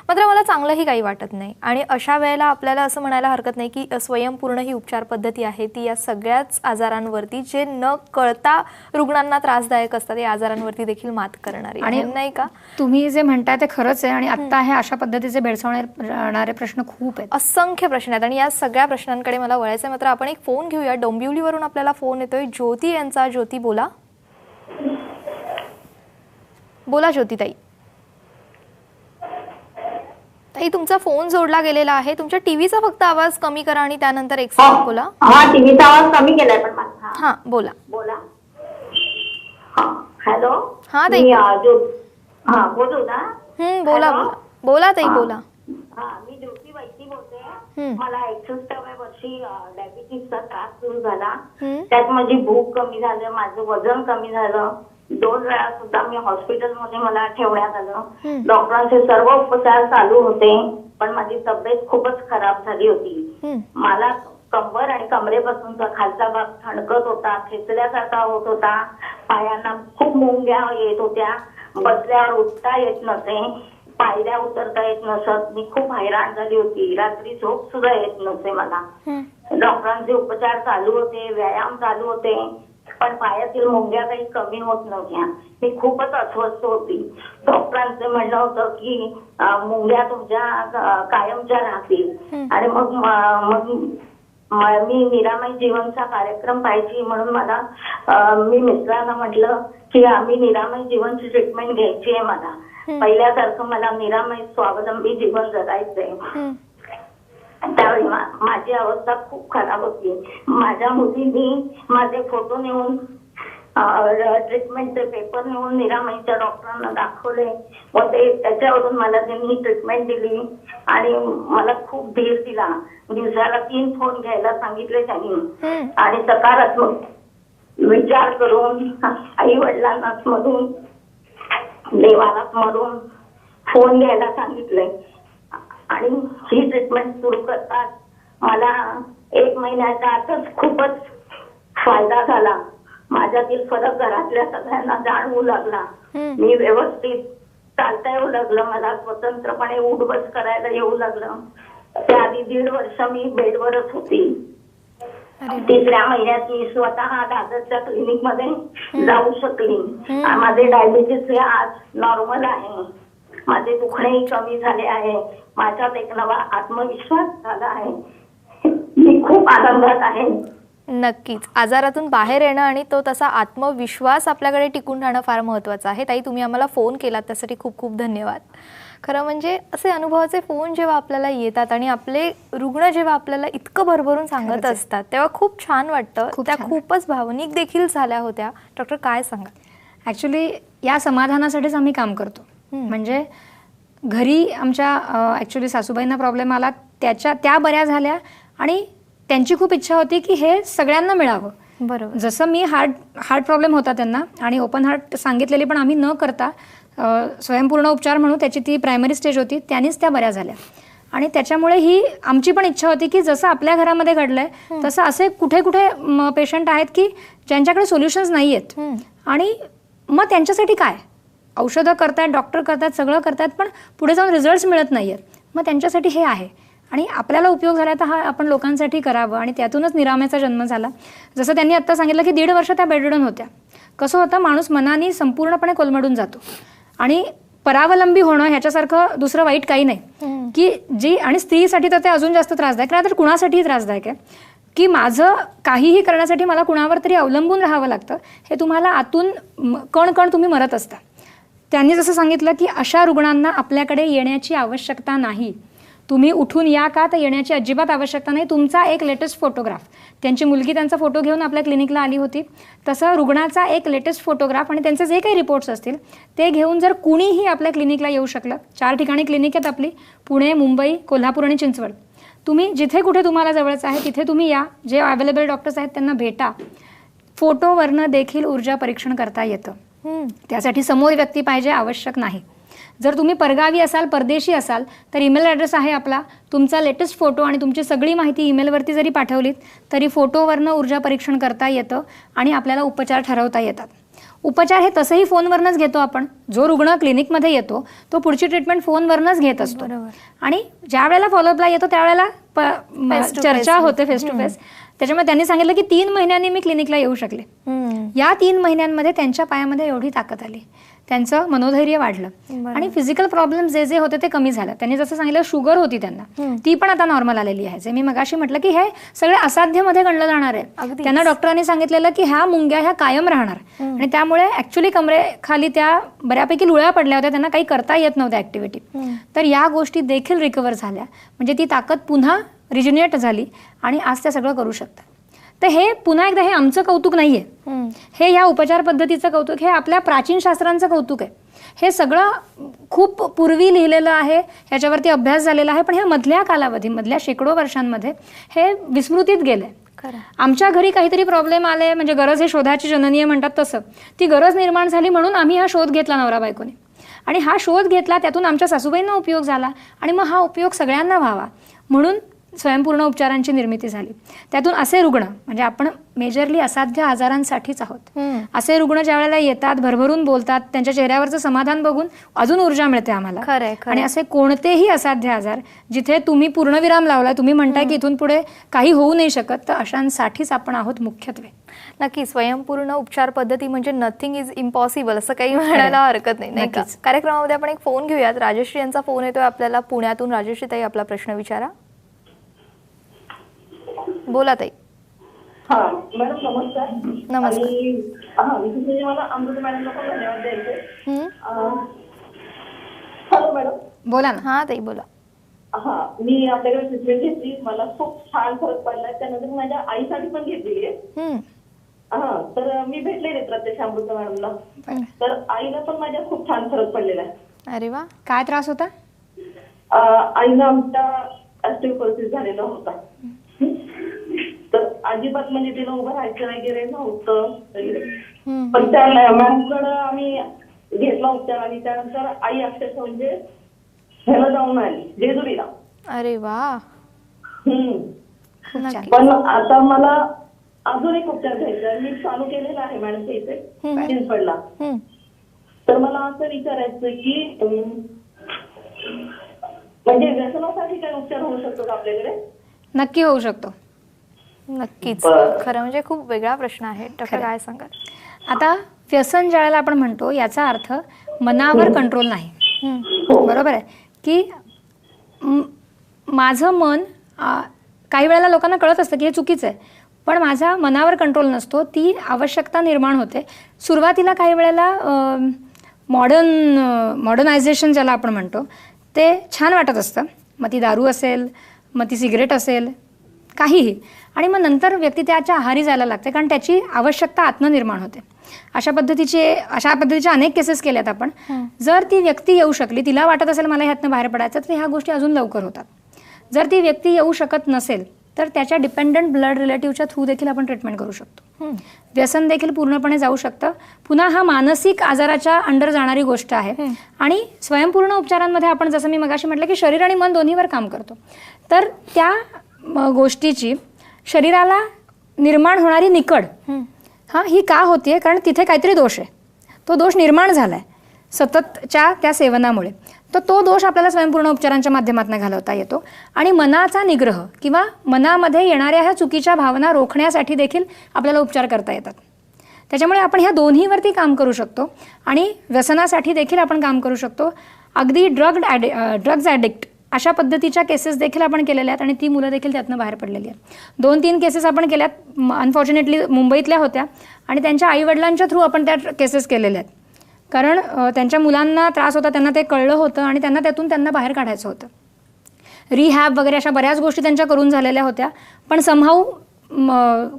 मात्र मला चांगलंही काही वाटत नाही. आणि अशा वेळेला आपल्याला असं म्हणायला हरकत नाही की स्वयंपूर्ण ही उपचार पद्धती आहे ती या सगळ्याच आजारांवरती, जे न कळता रुग्णांना त्रासदायक असतात, या आजारांवरती देखील मात करणारी आणि नाही का? तुम्ही जे म्हणताय ते खरंच आहे. आणि आता हे अशा पद्धतीचे भेडसावणारे प्रश्न खूप आहेत, असंख्य प्रश्न आहेत आणि या सगळ्या प्रश्नांकडे मला वळायचं आहे. मात्र आपण एक फोन घेऊया. डोंबिवलीवरून आपल्याला फोन येतोय ज्योती यांचा. ज्योती बोला. बोला ज्योतिताई. ताई तुमचा फोन जोडला गेलेला आहे, तुमच्या टीव्हीचा फक्त आवाज कमी करा आणि त्यानंतर एक सेकंद बोला. हा, टीव्हीचा आवाज कमी केलाय पण माझा. हा बोला. बोला. हा, हॅलो. हा ताई. हा, बोलू ना. बोला बोला बोला ताई बोला. हा, मी ज्योती वैती बोलते. मला 61व्या वर्षी डायबिटीसचा त्रास सुरू झाला. त्यात माझी भूक कमी झाली, माझं वजन कमी झालं. 2 वेळा सुद्धा मी हॉस्पिटलमध्ये मला ठेवण्यात आलं. डॉक्टरांचे सर्व उपचार चालू होते, पण माझी तब्येत खूपच खराब झाली होती. मला कंबर आणि कमरेपासूनचा खालचा भाग ठणकत होता, खेचल्यासारखा होत होता. पायांना खूप मुंग्या येत होत्या, बसल्यावर उठता येत नसे, पायऱ्या उतरता येत नसत. मी खूप हैराण झाली होती. रात्री झोप सुद्धा येत नसे मला. डॉक्टरांचे उपचार चालू होते, व्यायाम चालू होते, पण पायातील मुंग्या काही कमी होत नव्हत्या. मी खूपच अस्वस्थ होती. डॉक्टरांचं म्हणणं होतं की मुंग्या तुमच्या कायमच्या राहतील. आणि मग मी निरामय जीवनचा कार्यक्रम पाहिजे म्हणून मी मिस्टरांना म्हटलं की आम्ही निरामय जीवनची ट्रीटमेंट घ्यायची आहे. मला पहिल्यासारखं मला निरामय स्वावलंबी जीवन जगायचंय. त्यावेळी माझी अवस्था खूप खराब होती. माझ्या मुलींनी माझे फोटो नेऊन ट्रीटमेंटचे पेपर नेऊन निरामयच्या डॉक्टरांना दाखवले व त्याच्यावरून मला त्यांनी ट्रीटमेंट दिली आणि मला खूप धीर दिला. दिवसाला 3 फोन घ्यायला सांगितले त्यांनी आणि सकारात्मक विचार करून आई वडिलांना स्मरून देवाला स्मरून फोन घ्यायला सांगितले आणि ही ट्रीटमेंट सुरू करतात मला 1 महिन्याच्या आतच खूपच फायदा झाला. माझ्यातील फरक घरातल्या सगळ्यांना जाणवू लागला. मी व्यवस्थित चालता येऊ लागलं. मला स्वतंत्रपणे उठबस करायला येऊ लागलं. त्याआधी 1.5 वर्ष मी बेडवरच होती. 3ऱ्या महिन्यात मी स्वतः दादरच्या क्लिनिक मध्ये जाऊ शकली. माझे डायबिटीस हे आज नॉर्मल आहे. माझे दुखणेही कमी झाले आहे. माझ्यात एक नवा आत्मविश्वास झाला आहे. मी खूप आनंदात आहे. नक्कीच आजारातून बाहेर येणं आणि तो तसा आत्मविश्वास आपल्याकडे टिकून राहणं फार महत्त्वाचं आहे. ताई, तुम्ही आम्हाला फोन केलात त्यासाठी खूप खूप धन्यवाद. खरं म्हणजे असे अनुभवाचे फोन जेव्हा आपल्याला येतात आणि आपले रुग्ण जेव्हा आपल्याला इतकं भरभरून सांगत असतात तेव्हा खूप छान वाटतं. त्या खूपच भावनिक देखील झाल्या होत्या. डॉक्टर, काय सांगा? ॲक्च्युली या समाधानासाठीच आम्ही काम करतो. म्हणजे घरी आमच्या ॲक्च्युली सासूबाईंना प्रॉब्लेम आला, त्या बऱ्या झाल्या आणि त्यांची खूप इच्छा होती की हे सगळ्यांना मिळावं. बरोबर. जसं मी हार्ट प्रॉब्लेम होता त्यांना आणि ओपन हार्ट सांगितलेली पण आम्ही न करता स्वयंपूर्ण उपचार म्हणून त्याची ती प्रायमरी स्टेज होती, त्यांनीच त्या बऱ्या झाल्या. आणि त्याच्यामुळे ही आमची पण इच्छा होती की जसं आपल्या घरामध्ये घडलंय तसं असे कुठे कुठे पेशंट आहेत की ज्यांच्याकडे सोल्युशन्स नाही आहेत आणि मग त्यांच्यासाठी काय औषधं करतायत, डॉक्टर करतात, सगळं करतात, पण पुढे जाऊन रिझल्ट्स मिळत नाही आहेत. मग त्यांच्यासाठी हे आहे आणि आपल्याला उपयोग झाला तर हा आपण लोकांसाठी करावं आणि त्यातूनच निरामयचा जन्म झाला. जसं त्यांनी आत्ता सांगितलं की 1.5 वर्ष त्या बेडरिडन होत्या. कसं होतं, माणूस मनाने संपूर्णपणे कोलमडून जातो आणि परावलंबी होणं ह्याच्यासारखं दुसरं वाईट काही नाही की जी, आणि स्त्रीसाठी तर ते अजून जास्त त्रासदायक, तर कुणासाठीही त्रासदायक आहे की माझं काहीही करण्यासाठी मला कुणावर तरी अवलंबून राहावं लागतं. हे तुम्हाला आतून कण तुम्ही मरत असता. त्यांनी जसं सांगितलं की अशा रुग्णांना आपल्याकडे येण्याची आवश्यकता नाही. तुम्ही उठून या का, तर येण्याची अजिबात आवश्यकता नाही. तुमचा एक लेटेस्ट फोटोग्राफ, त्यांची मुलगी त्यांचा फोटो घेऊन आपल्या क्लिनिकला आली होती, तसं रुग्णाचा एक लेटेस्ट फोटोग्राफ आणि त्यांचे जे काही रिपोर्ट्स असतील ते घेऊन जर कुणीही आपल्या क्लिनिकला येऊ शकलं. 4 ठिकाणी क्लिनिक आहेत आपली, पुणे, मुंबई, कोल्हापूर आणि चिंचवड. तुम्ही जिथे कुठे तुम्हाला जवळचं आहे तिथे तुम्ही या. जे अवेलेबल डॉक्टर्स आहेत त्यांना भेटा. फोटोवरनं देखील ऊर्जा परीक्षण करता येतं. त्यासाठी समोर व्यक्ती पाहिजे आवश्यक नाही. जर तुम्ही परगावी असाल, परदेशी असाल, तर ईमेल ॲड्रेस आहे आपला. तुमचा लेटेस्ट फोटो आणि तुमची सगळी माहिती ईमेलवरती जरी पाठवलीत तरी फोटोवरनं ऊर्जा परीक्षण करता येतं आणि आपल्याला उपचार ठरवता येतात. उपचार हे तसंही फोनवरनंच घेतो आपण. जो रुग्ण क्लिनिकमध्ये येतो तो पुढची ट्रीटमेंट फोनवरनंच घेत असतो आणि ज्या वेळेला फॉलोअपला येतो त्यावेळेला चर्चा होते फेस टू फेस. त्याच्यामुळे त्यांनी सांगितलं की 3 महिन्यांनी मी क्लिनिकला येऊ शकले. या 3 महिन्यांमध्ये त्यांच्या पायामध्ये एवढी ताकद आली, त्यांचं मनोधैर्य वाढलं आणि फिजिकल प्रॉब्लेम जे होते ते कमी झालं. त्यांनी जसं सांगितलं शुगर होती त्यांना, ती पण आता नॉर्मल आलेली आहे. जे मी मगाशी म्हटलं की हे सगळे असाध्यमध्ये गणलं जाणार आहे. त्यांना डॉक्टरांनी सांगितलेलं की ह्या मुंग्या ह्या कायम राहणार आणि त्यामुळे ऍक्च्युली कमरेखाली त्या बऱ्यापैकी लुळ्या पडल्या होत्या, त्यांना काही करता येत नव्हत्या ऍक्टिव्हिटी. तर या गोष्टी देखील रिकवर झाल्या, म्हणजे ती ताकद पुन्हा रिज्युनेट झाली आणि आज त्या सगळं करू शकतात. तर हे पुन्हा एकदा हे आमचं कौतुक नाहीये, हे या उपचार पद्धतीचं कौतुक, हे आपल्या प्राचीन शास्त्रांचं कौतुक आहे. हे सगळं खूप पूर्वी लिहिलेलं आहे, ह्याच्यावरती अभ्यास झालेला आहे, पण ह्या मधल्या कालावधी, मधल्या शेकडो वर्षांमध्ये हे विस्मृतीत गेलंय. आमच्या घरी काहीतरी प्रॉब्लेम आले म्हणजे गरज हे शोधाची जननी म्हणतात तसं, ती गरज निर्माण झाली म्हणून आम्ही हा शोध घेतला नवरा बायकोने आणि हा शोध घेतला, त्यातून आमच्या सासूबाईंना उपयोग झाला आणि मग हा उपयोग सगळ्यांना व्हावा म्हणून स्वयंपूर्ण उपचारांची निर्मिती झाली. त्यातून असे रुग्ण, म्हणजे आपण मेजरली असाध्य आजारांसाठीच आहोत, असे रुग्ण ज्या वेळेला येतात, भरभरून बोलतात, त्यांच्या चेहऱ्यावरचं समाधान बघून अजून ऊर्जा मिळते आम्हाला. आणि असे कोणतेही असाध्य आजार जिथे तुम्ही पूर्णविराम लावला, तुम्ही म्हणताय की इथून पुढे काही होऊ नाही शकत, तर अशांसाठीच आपण आहोत मुख्यत्वे. नक्की स्वयंपूर्ण उपचार पद्धती म्हणजे नथिंग इज इम्पॉसिबल असं काही म्हणायला हरकत नाही, नाही का? कार्यक्रमामध्ये आपण एक फोन घेऊयात. राजश्री यांचा फोन येतोय आपल्याला पुण्यातून. राजश्री ताई, आपला प्रश्न विचारा. बोला ताई. हा मॅडम, नमस्कार. नमस्कार. विशेष मला अमृता मॅडमला पण धन्यवाद द्यायचे. Hello madam. बोला ना. हा ताई बोला. हा, मी आपल्याकडे ट्रीटमेंट घेतली, मला खूप छान फरक पडला. त्यानंतर माझ्या आईसाठी पण घेतलेली आहे. हम्म. हा, तर मी भेटलेले प्रत्यक्ष अमृता मॅडमला. तर आईला पण माझ्या खूप छान फरक पडलेला आहे. अरे वा. काय त्रास होता? आईला आमच्या ऑस्टिओपोरोसिस झालेला होता. तर अजिबात म्हणजे तिला उभं राहायचं वगैरे नव्हतं. पण त्या मॅमकडं आम्ही घेतला उपचार आणि त्यानंतर आई अक्षरशः म्हणजे ह्याला जाऊन आली जेजुरीला. अरे वा. छान. पण आता मला अजून एक उपचार घ्यायचा आहे. मी चालू केलेला आहे मॅडमच्या इथे चिंचवडला. हम्म. तर मला असं विचारायचं की म्हणजे व्यसनासाठी काय उपचार होऊ शकतो का आपल्याकडे? नक्की होऊ शकतो. नक्कीच. बरं. खरं म्हणजे खूप वेगळा प्रश्न आहे. डॉक्टर खरं. काय सांगाल? आता व्यसन ज्यावेळेला आपण म्हणतो याचा अर्थ मनावर कंट्रोल नाही. बरोबर आहे की माझं मन काही वेळेला लोकांना कळत असतं की हे चुकीचं आहे, पण माझ्या मनावर कंट्रोल नसतो. ती आवश्यकता निर्माण होते. सुरुवातीला काही वेळेला मॉडर्नायझेशन ज्याला आपण म्हणतो ते छान वाटत असतं. मग ती दारू असेल, मग ती सिगरेट असेल, काहीही. आणि मग नंतर व्यक्ती त्याच्या आहारी जायला लागते कारण त्याची आवश्यकता आत्म निर्माण होते. अशा पद्धतीचे अनेक केसेस केल्यात आपण. जर ती व्यक्ती येऊ शकली, तिला वाटत असेल मला ह्यातनं बाहेर पडायचं, तर ह्या गोष्टी अजून लवकर होतात. जर ती व्यक्ती येऊ शकत नसेल तर त्याच्या डिपेंडंट ब्लड रिलेटिव्हच्या थ्रू देखील आपण ट्रीटमेंट करू शकतो. व्यसन देखील पूर्णपणे जाऊ शकतं. पुन्हा हा मानसिक आजाराच्या अंडर जाणारी गोष्ट आहे. आणि स्वयंपूर्ण उपचारांमध्ये आपण जसं मी मगाशी म्हटलं की शरीर आणि मन दोन्हीवर काम करतो. तर त्या गोष्टीची शरीराला निर्माण होणारी निकड ही का होतीये? कारण तिथे काहीतरी दोष आहे. तो दोष निर्माण झालाय सततच्या त्या सेवनामुळे. तर तो दोष आपल्याला स्वयंपूर्ण उपचारांच्या माध्यमातून घालवता येतो. आणि मनाचा निग्रह किंवा मनामध्ये येणाऱ्या ह्या चुकीच्या भावना रोखण्यासाठी देखील आपल्याला उपचार करता येतात. त्याच्यामुळे आपण ह्या दोन्हीवरती काम करू शकतो. आणि व्यसनासाठी देखील आपण काम करू शकतो. अगदी ड्रग्ज ॲडिक्ट अशा पद्धतीच्या केसेस देखील आपण केलेल्या आहेत आणि ती मुलं देखील त्यातनं बाहेर पडलेली आहेत. 2-3 केसेस आपण केल्यात. अनफॉर्च्युनेटली मुंबईतल्या होत्या आणि त्यांच्या आईवडिलांच्या थ्रू आपण त्या केसेस केलेल्या आहेत. कारण त्यांच्या मुलांना त्रास होता, त्यांना ते कळलं होतं आणि त्यांना बाहेर काढायचं होतं. रिहॅब वगैरे अशा बऱ्याच गोष्टी त्यांच्या करून झालेल्या होत्या, पण समहाऊ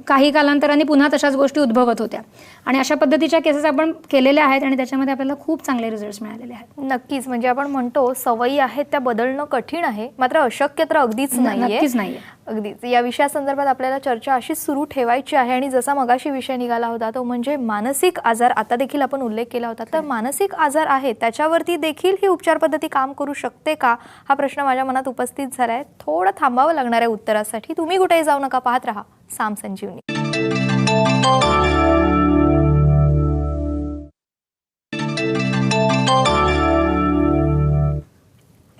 काही कालांतराने पुन्हा तशाच गोष्टी उद्भवत होत्या. आणि अशा पद्धतीच्या केसेस आपण केलेल्या आहेत आणि त्याच्यामध्ये आपल्याला खूप चांगले रिझल्ट्स मिळालेले आहेत. नक्कीच. म्हणजे आपण म्हणतो सवयी आहेत त्या बदलणं कठीण आहे, मात्र अशक्य तर अगदीच नाहीये. नक्कीच नाहीये. अगदीच. या विषयासंदर्भात आपल्याला चर्चा अशीच सुरू ठेवायची आहे. आणि जसा मगाशी विषय निघाला होता तो म्हणजे मानसिक आजार, आता देखील आपण उल्लेख केला होता. तर मानसिक आजार आहे त्याच्यावरती देखील ही उपचार पद्धती काम करू शकते का, हा प्रश्न माझ्या मनात उपस्थित झालाय. थोडं थांबावं लागणार आहे उत्तरासाठी. तुम्ही कुठेही जाऊ नका, पाहत राहा साम संजीवनी.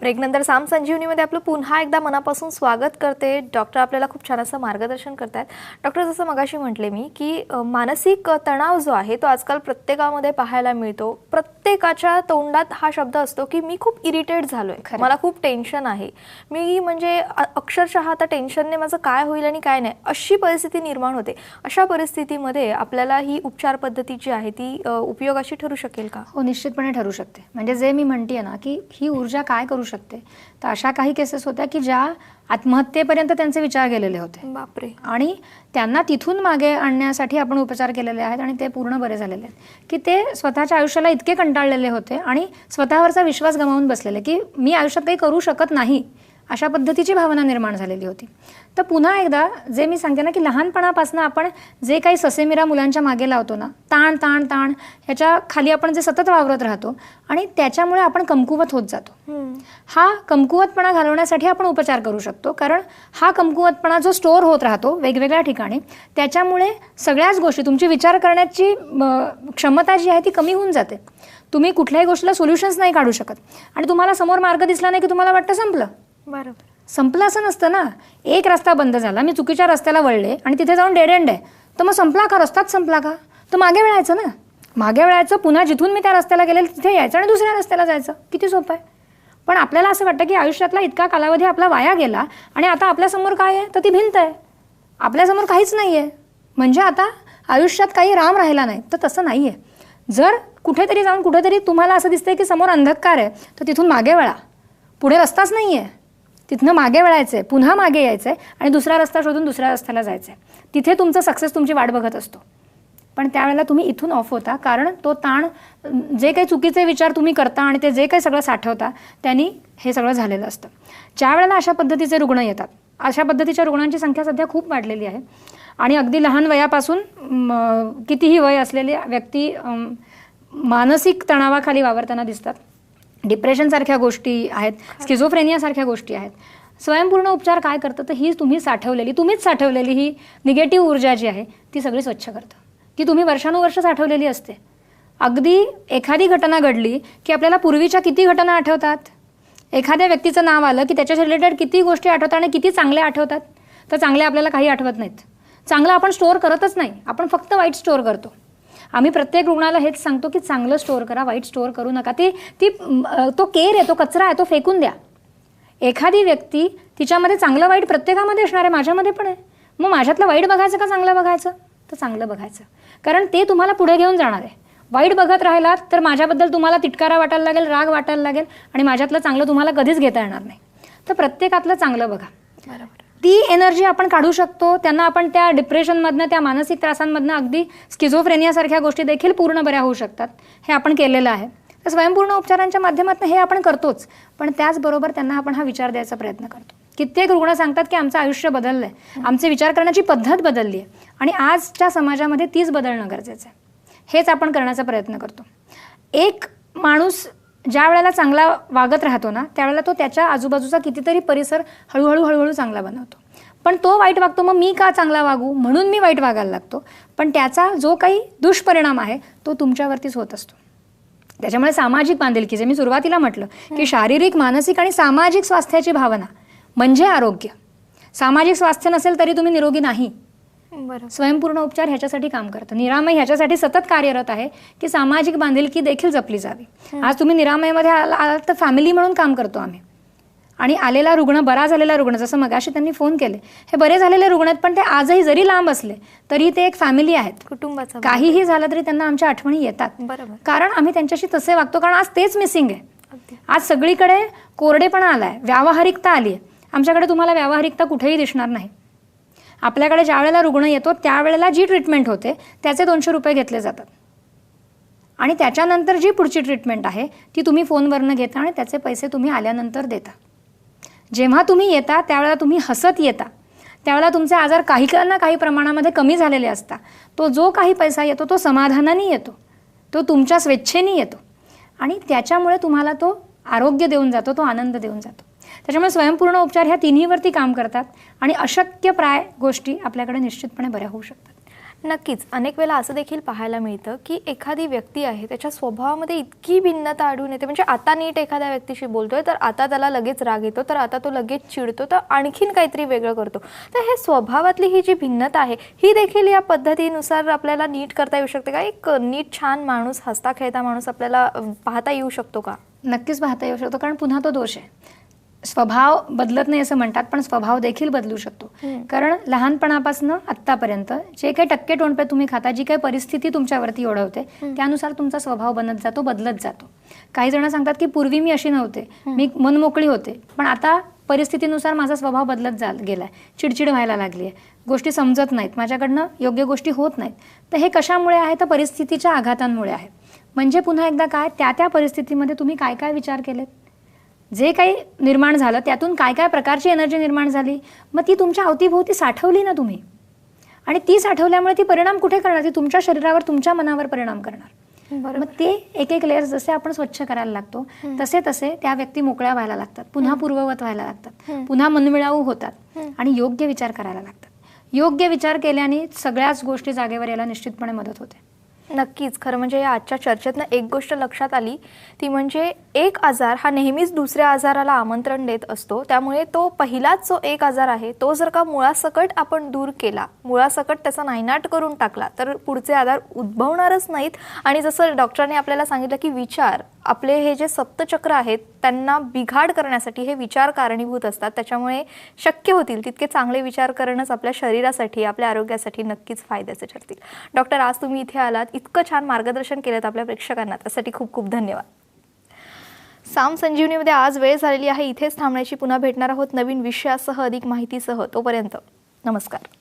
ब्रेकनंतर साम संजीवनीमध्ये आपलं पुन्हा एकदा मनापासून स्वागत करते. डॉक्टर आपल्याला खूप छान असं मार्गदर्शन करतात. डॉक्टर, जसं मगाशी म्हटले मी की मानसिक तणाव जो आहे तो आजकाल प्रत्येकामध्ये पाहायला मिळतो. प्रत्येकाच्या तोंडात हा शब्द असतो की मी खूप इरिटेट झालोय, मला खूप टेन्शन आहे, मी म्हणजे अक्षरशः आता टेन्शनने माझं काय होईल आणि काय नाही, अशी परिस्थिती निर्माण होते. अशा परिस्थितीमध्ये आपल्याला ही उपचार पद्धती जी आहे ती उपयोगाची ठरू शकेल का? हो, निश्चितपणे ठरू शकते. म्हणजे जे मी म्हणतेय ना की ही ऊर्जा काय करू शकते, तर अशा काही केसेस होत्या की ज्या आत्महत्येपर्यंत त्यांचे विचार गेलेले होते. बापरे. आणि त्यांना तिथून मागे आणण्यासाठी आपण उपचार केलेले आहेत आणि ते पूर्ण बरे झालेले आहेत. की ते स्वतःच्या आयुष्याला इतके कंटाळलेले होते आणि स्वतःवरचा विश्वास गमावून बसलेले की मी आयुष्यात काही करू शकत नाही, अशा पद्धतीची भावना निर्माण झालेली होती. तर पुन्हा एकदा जे मी सांगते ना की लहानपणापासून आपण जे काही ससेमिरा मुलांच्या मागे लावतो ना, ताण ताण ताण ह्याच्या खाली आपण जे सतत वावरत राहतो आणि त्याच्यामुळे आपण कमकुवत होत जातो. हा कमकुवतपणा घालवण्यासाठी आपण उपचार करू शकतो. कारण हा कमकुवतपणा जो स्टोअर होत राहतो वेगवेगळ्या ठिकाणी, त्याच्यामुळे सगळ्याच गोष्टी तुमची विचार करण्याची क्षमता जी आहे ती कमी होऊन जाते. तुम्ही कुठल्याही गोष्टीला सोल्युशन्स नाही काढू शकत आणि तुम्हाला समोर मार्ग दिसला नाही की तुम्हाला वाटतं संपलं. बरोबर. संपलं असं नसतं ना. एक रस्ता बंद झाला, मी चुकीच्या रस्त्याला वळले आणि तिथे जाऊन डेड एंड आहे, तर मग संपला का? रस्ताच संपला का? तर मागे वळायचं ना. मागे वळायचं, पुन्हा जिथून मी त्या रस्त्याला गेले तिथे यायचं आणि दुसऱ्या रस्त्याला जायचं. किती सोपं आहे. पण आपल्याला असं वाटतं की आयुष्यातला इतका कालावधी आपला वाया गेला आणि आता आपल्यासमोर काय आहे, तर ती भिंत आहे. आपल्यासमोर काहीच नाही आहे, म्हणजे आता आयुष्यात काही राम राहिला नाही. तर तसं नाही आहे. जर कुठेतरी जाऊन कुठेतरी तुम्हाला असं दिसतंय की समोर अंधकार आहे, तर तिथून मागे वळा. पुढे रस्ताच नाही आहे, तिथनं मागे वळायचं आहे, पुन्हा मागे यायचं आहे आणि दुसरा रस्ता शोधून दुसऱ्या रस्त्याला जायचं आहे. तिथे तुमचं सक्सेस तुमची वाट बघत असतो. पण त्यावेळेला तुम्ही इथून ऑफ होता, कारण तो ताण, जे काही चुकीचे विचार तुम्ही करता आणि ते जे काही सगळं साठवता त्यांनी हे सगळं झालेलं असतं. ज्या वेळेला अशा पद्धतीचे रुग्ण येतात, अशा पद्धतीच्या रुग्णांची संख्या सध्या खूप वाढलेली आहे आणि अगदी लहान वयापासून कितीही वय असलेली व्यक्ती मानसिक तणावाखाली वावरताना दिसतात. डिप्रेशनसारख्या गोष्टी आहेत, स्किझोफ्रेनियासारख्या गोष्टी आहेत. स्वयंपूर्ण उपचार काय करतं, तर ही तुम्हीच साठवलेली ही निगेटिव्ह ऊर्जा जी आहे ती सगळी स्वच्छ करतं, की तुम्ही वर्षानुवर्ष साठवलेली असते. अगदी एखादी घटना घडली की आपल्याला पूर्वीच्या किती घटना आठवतात, एखाद्या व्यक्तीचं नाव आलं की त्याच्या रिलेटेड किती गोष्टी आठवतात आणि किती चांगल्या आठवतात. तर चांगल्या आपल्याला काही आठवत नाहीत. चांगलं आपण स्टोअर करतच नाही, आपण फक्त वाईट स्टोअर करतो. आम्ही प्रत्येक रुग्णाला हेच सांगतो की चांगलं स्टोअर करा, वाईट स्टोअर करू नका. तो केर आहे, तो कचरा आहे, तो फेकून द्या. एखादी व्यक्ती तिच्यामध्ये चांगलं वाईट प्रत्येकामध्ये असणार आहे, माझ्यामध्ये पण आहे. मग माझ्यातलं वाईट बघायचं का चांगलं बघायचं? तर चांगलं बघायचं, कारण ते तुम्हाला पुढे घेऊन जाणार आहे. वाईट बघत राहिलात तर माझ्याबद्दल तुम्हाला तिटकारा वाटायला लागेल, राग वाटायला लागेल आणि माझ्यातलं चांगलं तुम्हाला कधीच घेता येणार नाही. तर प्रत्येकातलं चांगलं बघा. बरोबर. ती एनर्जी आपण काढू शकतो. त्यांना आपण त्या डिप्रेशनमधनं, त्या मानसिक त्रासांमधनं, अगदी स्किझोफ्रेनियासारख्या गोष्टी देखील पूर्ण बऱ्या होऊ शकतात. हे आपण केलेलं आहे. तर स्वयंपूर्ण उपचारांच्या माध्यमातून हे आपण करतोच, पण त्याचबरोबर त्यांना आपण हा विचार द्यायचा प्रयत्न करतो. कित्येक रुग्ण सांगतात की आमचं आयुष्य बदललं आहे, आमचे विचार करण्याची पद्धत बदलली आहे आणि आजच्या समाजामध्ये तीच बदलणं गरजेचं आहे. हेच आपण करण्याचा प्रयत्न करतो. एक माणूस ज्या वेळेला चांगला वागत राहतो ना, त्यावेळेला तो त्याच्या आजूबाजूचा कितीतरी परिसर हळूहळू चांगला बनवतो. पण तो वाईट वागतो, मग मी का चांगला वागू म्हणून मी वाईट वागायला लागतो. पण त्याचा जो काही दुष्परिणाम आहे तो तुमच्यावरतीच होत असतो. त्याच्यामुळे सामाजिक बांधिलकी, जे मी सुरुवातीला म्हटलं की शारीरिक, मानसिक आणि सामाजिक स्वास्थ्याची भावना म्हणजे आरोग्य. सामाजिक स्वास्थ्य नसेल तरी तुम्ही निरोगी नाही. बरोबर. स्वयंपूर्ण उपचार ह्याच्यासाठी काम करतं. निरामय ह्याच्यासाठी सतत कार्यरत आहे की सामाजिक बांधिलकी देखील जपली जावी. आज तुम्ही निरामयमध्ये आलात तर फॅमिली म्हणून काम करतो आम्ही. आणि आलेला रुग्ण, बरा झालेला रुग्ण, जसं मगाशी त्यांनी फोन केले, हे बरे झालेले रुग्ण आहेत, पण ते आजही जरी लांब असले तरी ते एक फॅमिली आहेत. कुटुंबाचा काहीही झालं तरी त्यांना आमच्या आठवणी येतात. बरोबर. कारण आम्ही त्यांच्याशी तसे वागतो, कारण आज तेच मिसिंग आहे. अगदी. आज सगळीकडे कोरडेपणा आलाय, व्यावहारिकता आली आहे. आमच्याकडे तुम्हाला व्यावहारिकता कुठेही दिसणार नाही. आपल्याकडे ज्या वेळेला रुग्ण येतो त्यावेळेला जी ट्रीटमेंट होते त्याचे 200 रुपये घेतले जातात आणि त्याच्यानंतर जी पुढची ट्रीटमेंट आहे ती तुम्ही फोनवरनं घेता आणि त्याचे पैसे तुम्ही आल्यानंतर देता. जेव्हा तुम्ही येता त्यावेळेला तुम्ही हसत येता, त्यावेळेला तुमचे आजार काही ना काही प्रमाणामध्ये कमी झालेले असतात. तो जो काही पैसा येतो तो समाधानाने येतो, तो तुमच्या स्वेच्छेने येतो आणि त्याच्यामुळे तुम्हाला तो आरोग्य देऊन जातो, तो आनंद देऊन जातो. त्याच्यामुळे स्वयंपूर्ण उपचार ह्या तिन्हीवरती काम करतात आणि अशक्य प्राय गोष्टी आपल्याकडे निश्चितपणे बऱ्या होऊ शकतात. नक्कीच. अनेक वेळा असं देखील पाहायला मिळतं की एखादी व्यक्ती आहे, त्याच्या स्वभावामध्ये इतकी भिन्नता आढळून येते. म्हणजे आता नीट एखाद्या व्यक्तीशी बोलतोय तर आता त्याला लगेच राग येतो, तर आता तो लगेच चिडतो, तर आणखीन काहीतरी वेगळं करतो. तर हे स्वभावातली ही जी भिन्नता आहे ही देखील या पद्धतीनुसार आपल्याला नीट करता येऊ शकते का? एक नीट छान माणूस, हसता खेळता माणूस आपल्याला पाहता येऊ शकतो का? नक्कीच पाहता येऊ शकतो, कारण पुन्हा तो दोष आहे. स्वभाव बदलत नाही असं म्हणतात, पण स्वभाव देखील बदलू शकतो. कारण लहानपणापासून आत्तापर्यंत जे काही टक्के टोणपे तुम्ही खाता, जी काही परिस्थिती तुमच्यावरती ओढवते त्यानुसार तुमचा स्वभाव बनत जातो, बदलत जातो. काही जण सांगतात की पूर्वी मी अशी नव्हते, मी मनमोकळी होते, पण आता परिस्थितीनुसार माझा स्वभाव बदलत गेलाय, चिडचिड व्हायला लागली आहे, गोष्टी समजत नाहीत, माझ्याकडनं योग्य गोष्टी होत नाहीत. तर हे कशामुळे आहे? तर परिस्थितीच्या आघातांमुळे आहे. म्हणजे पुन्हा एकदा काय, त्या परिस्थितीमध्ये तुम्ही काय काय विचार केलेत, जे काही निर्माण झालं त्यातून काय काय प्रकारची एनर्जी निर्माण झाली, मग ती तुमच्या अवतीभोवती साठवली ना तुम्ही, आणि ती साठवल्यामुळे ती परिणाम कुठे करणार? ती तुमच्या शरीरावर, तुमच्या मनावर परिणाम करणार. मग ते एक एक लेअर्स जसे आपण स्वच्छ करायला लागतो तसे तसे त्या व्यक्ती मोकळ्या व्हायला लागतात, पुन्हा पूर्ववत व्हायला लागतात, पुन्हा मनमिळावू होतात आणि योग्य विचार करायला लागतात. योग्य विचार केल्याने सगळ्याच गोष्टी जागेवर यायला निश्चितपणे मदत होते. नक्कीच. खरं म्हणजे या आजच्या चर्चेतनं एक गोष्ट लक्षात आली, ती म्हणजे एक आजार हा नेहमीच दुसऱ्या आजाराला आमंत्रण देत असतो. त्यामुळे तो पहिलाच जो एक आजार आहे तो जर का मुळासकट आपण दूर केला, मुळासकट त्याचा नायनाट करून टाकला, तर पुढचे आजार उद्भवणारच नाहीत. आणि जसं डॉक्टरने आपल्याला सांगितलं की विचार, आपले हे जे सप्तचक्र आहेत त्यांना बिघाड करण्यासाठी हे विचार कारणीभूत असतात. त्याच्यामुळे शक्य होतील तितके चांगले विचार करणंच आपल्या शरीरासाठी, आपल्या आरोग्यासाठी नक्कीच फायद्याचे ठरतील. डॉक्टर, आज तुम्ही इथे आलात, इतकं छान मार्गदर्शन केलं आपल्या प्रेक्षकांना, त्यासाठी खूप खूप धन्यवाद. साम संजीवनीमध्ये आज वेळ झालेली आहे. इथेच थांबण्याची. पुन्हा भेटणार आहोत नवीन विषयासह, अधिक माहितीसह. तोपर्यंत नमस्कार.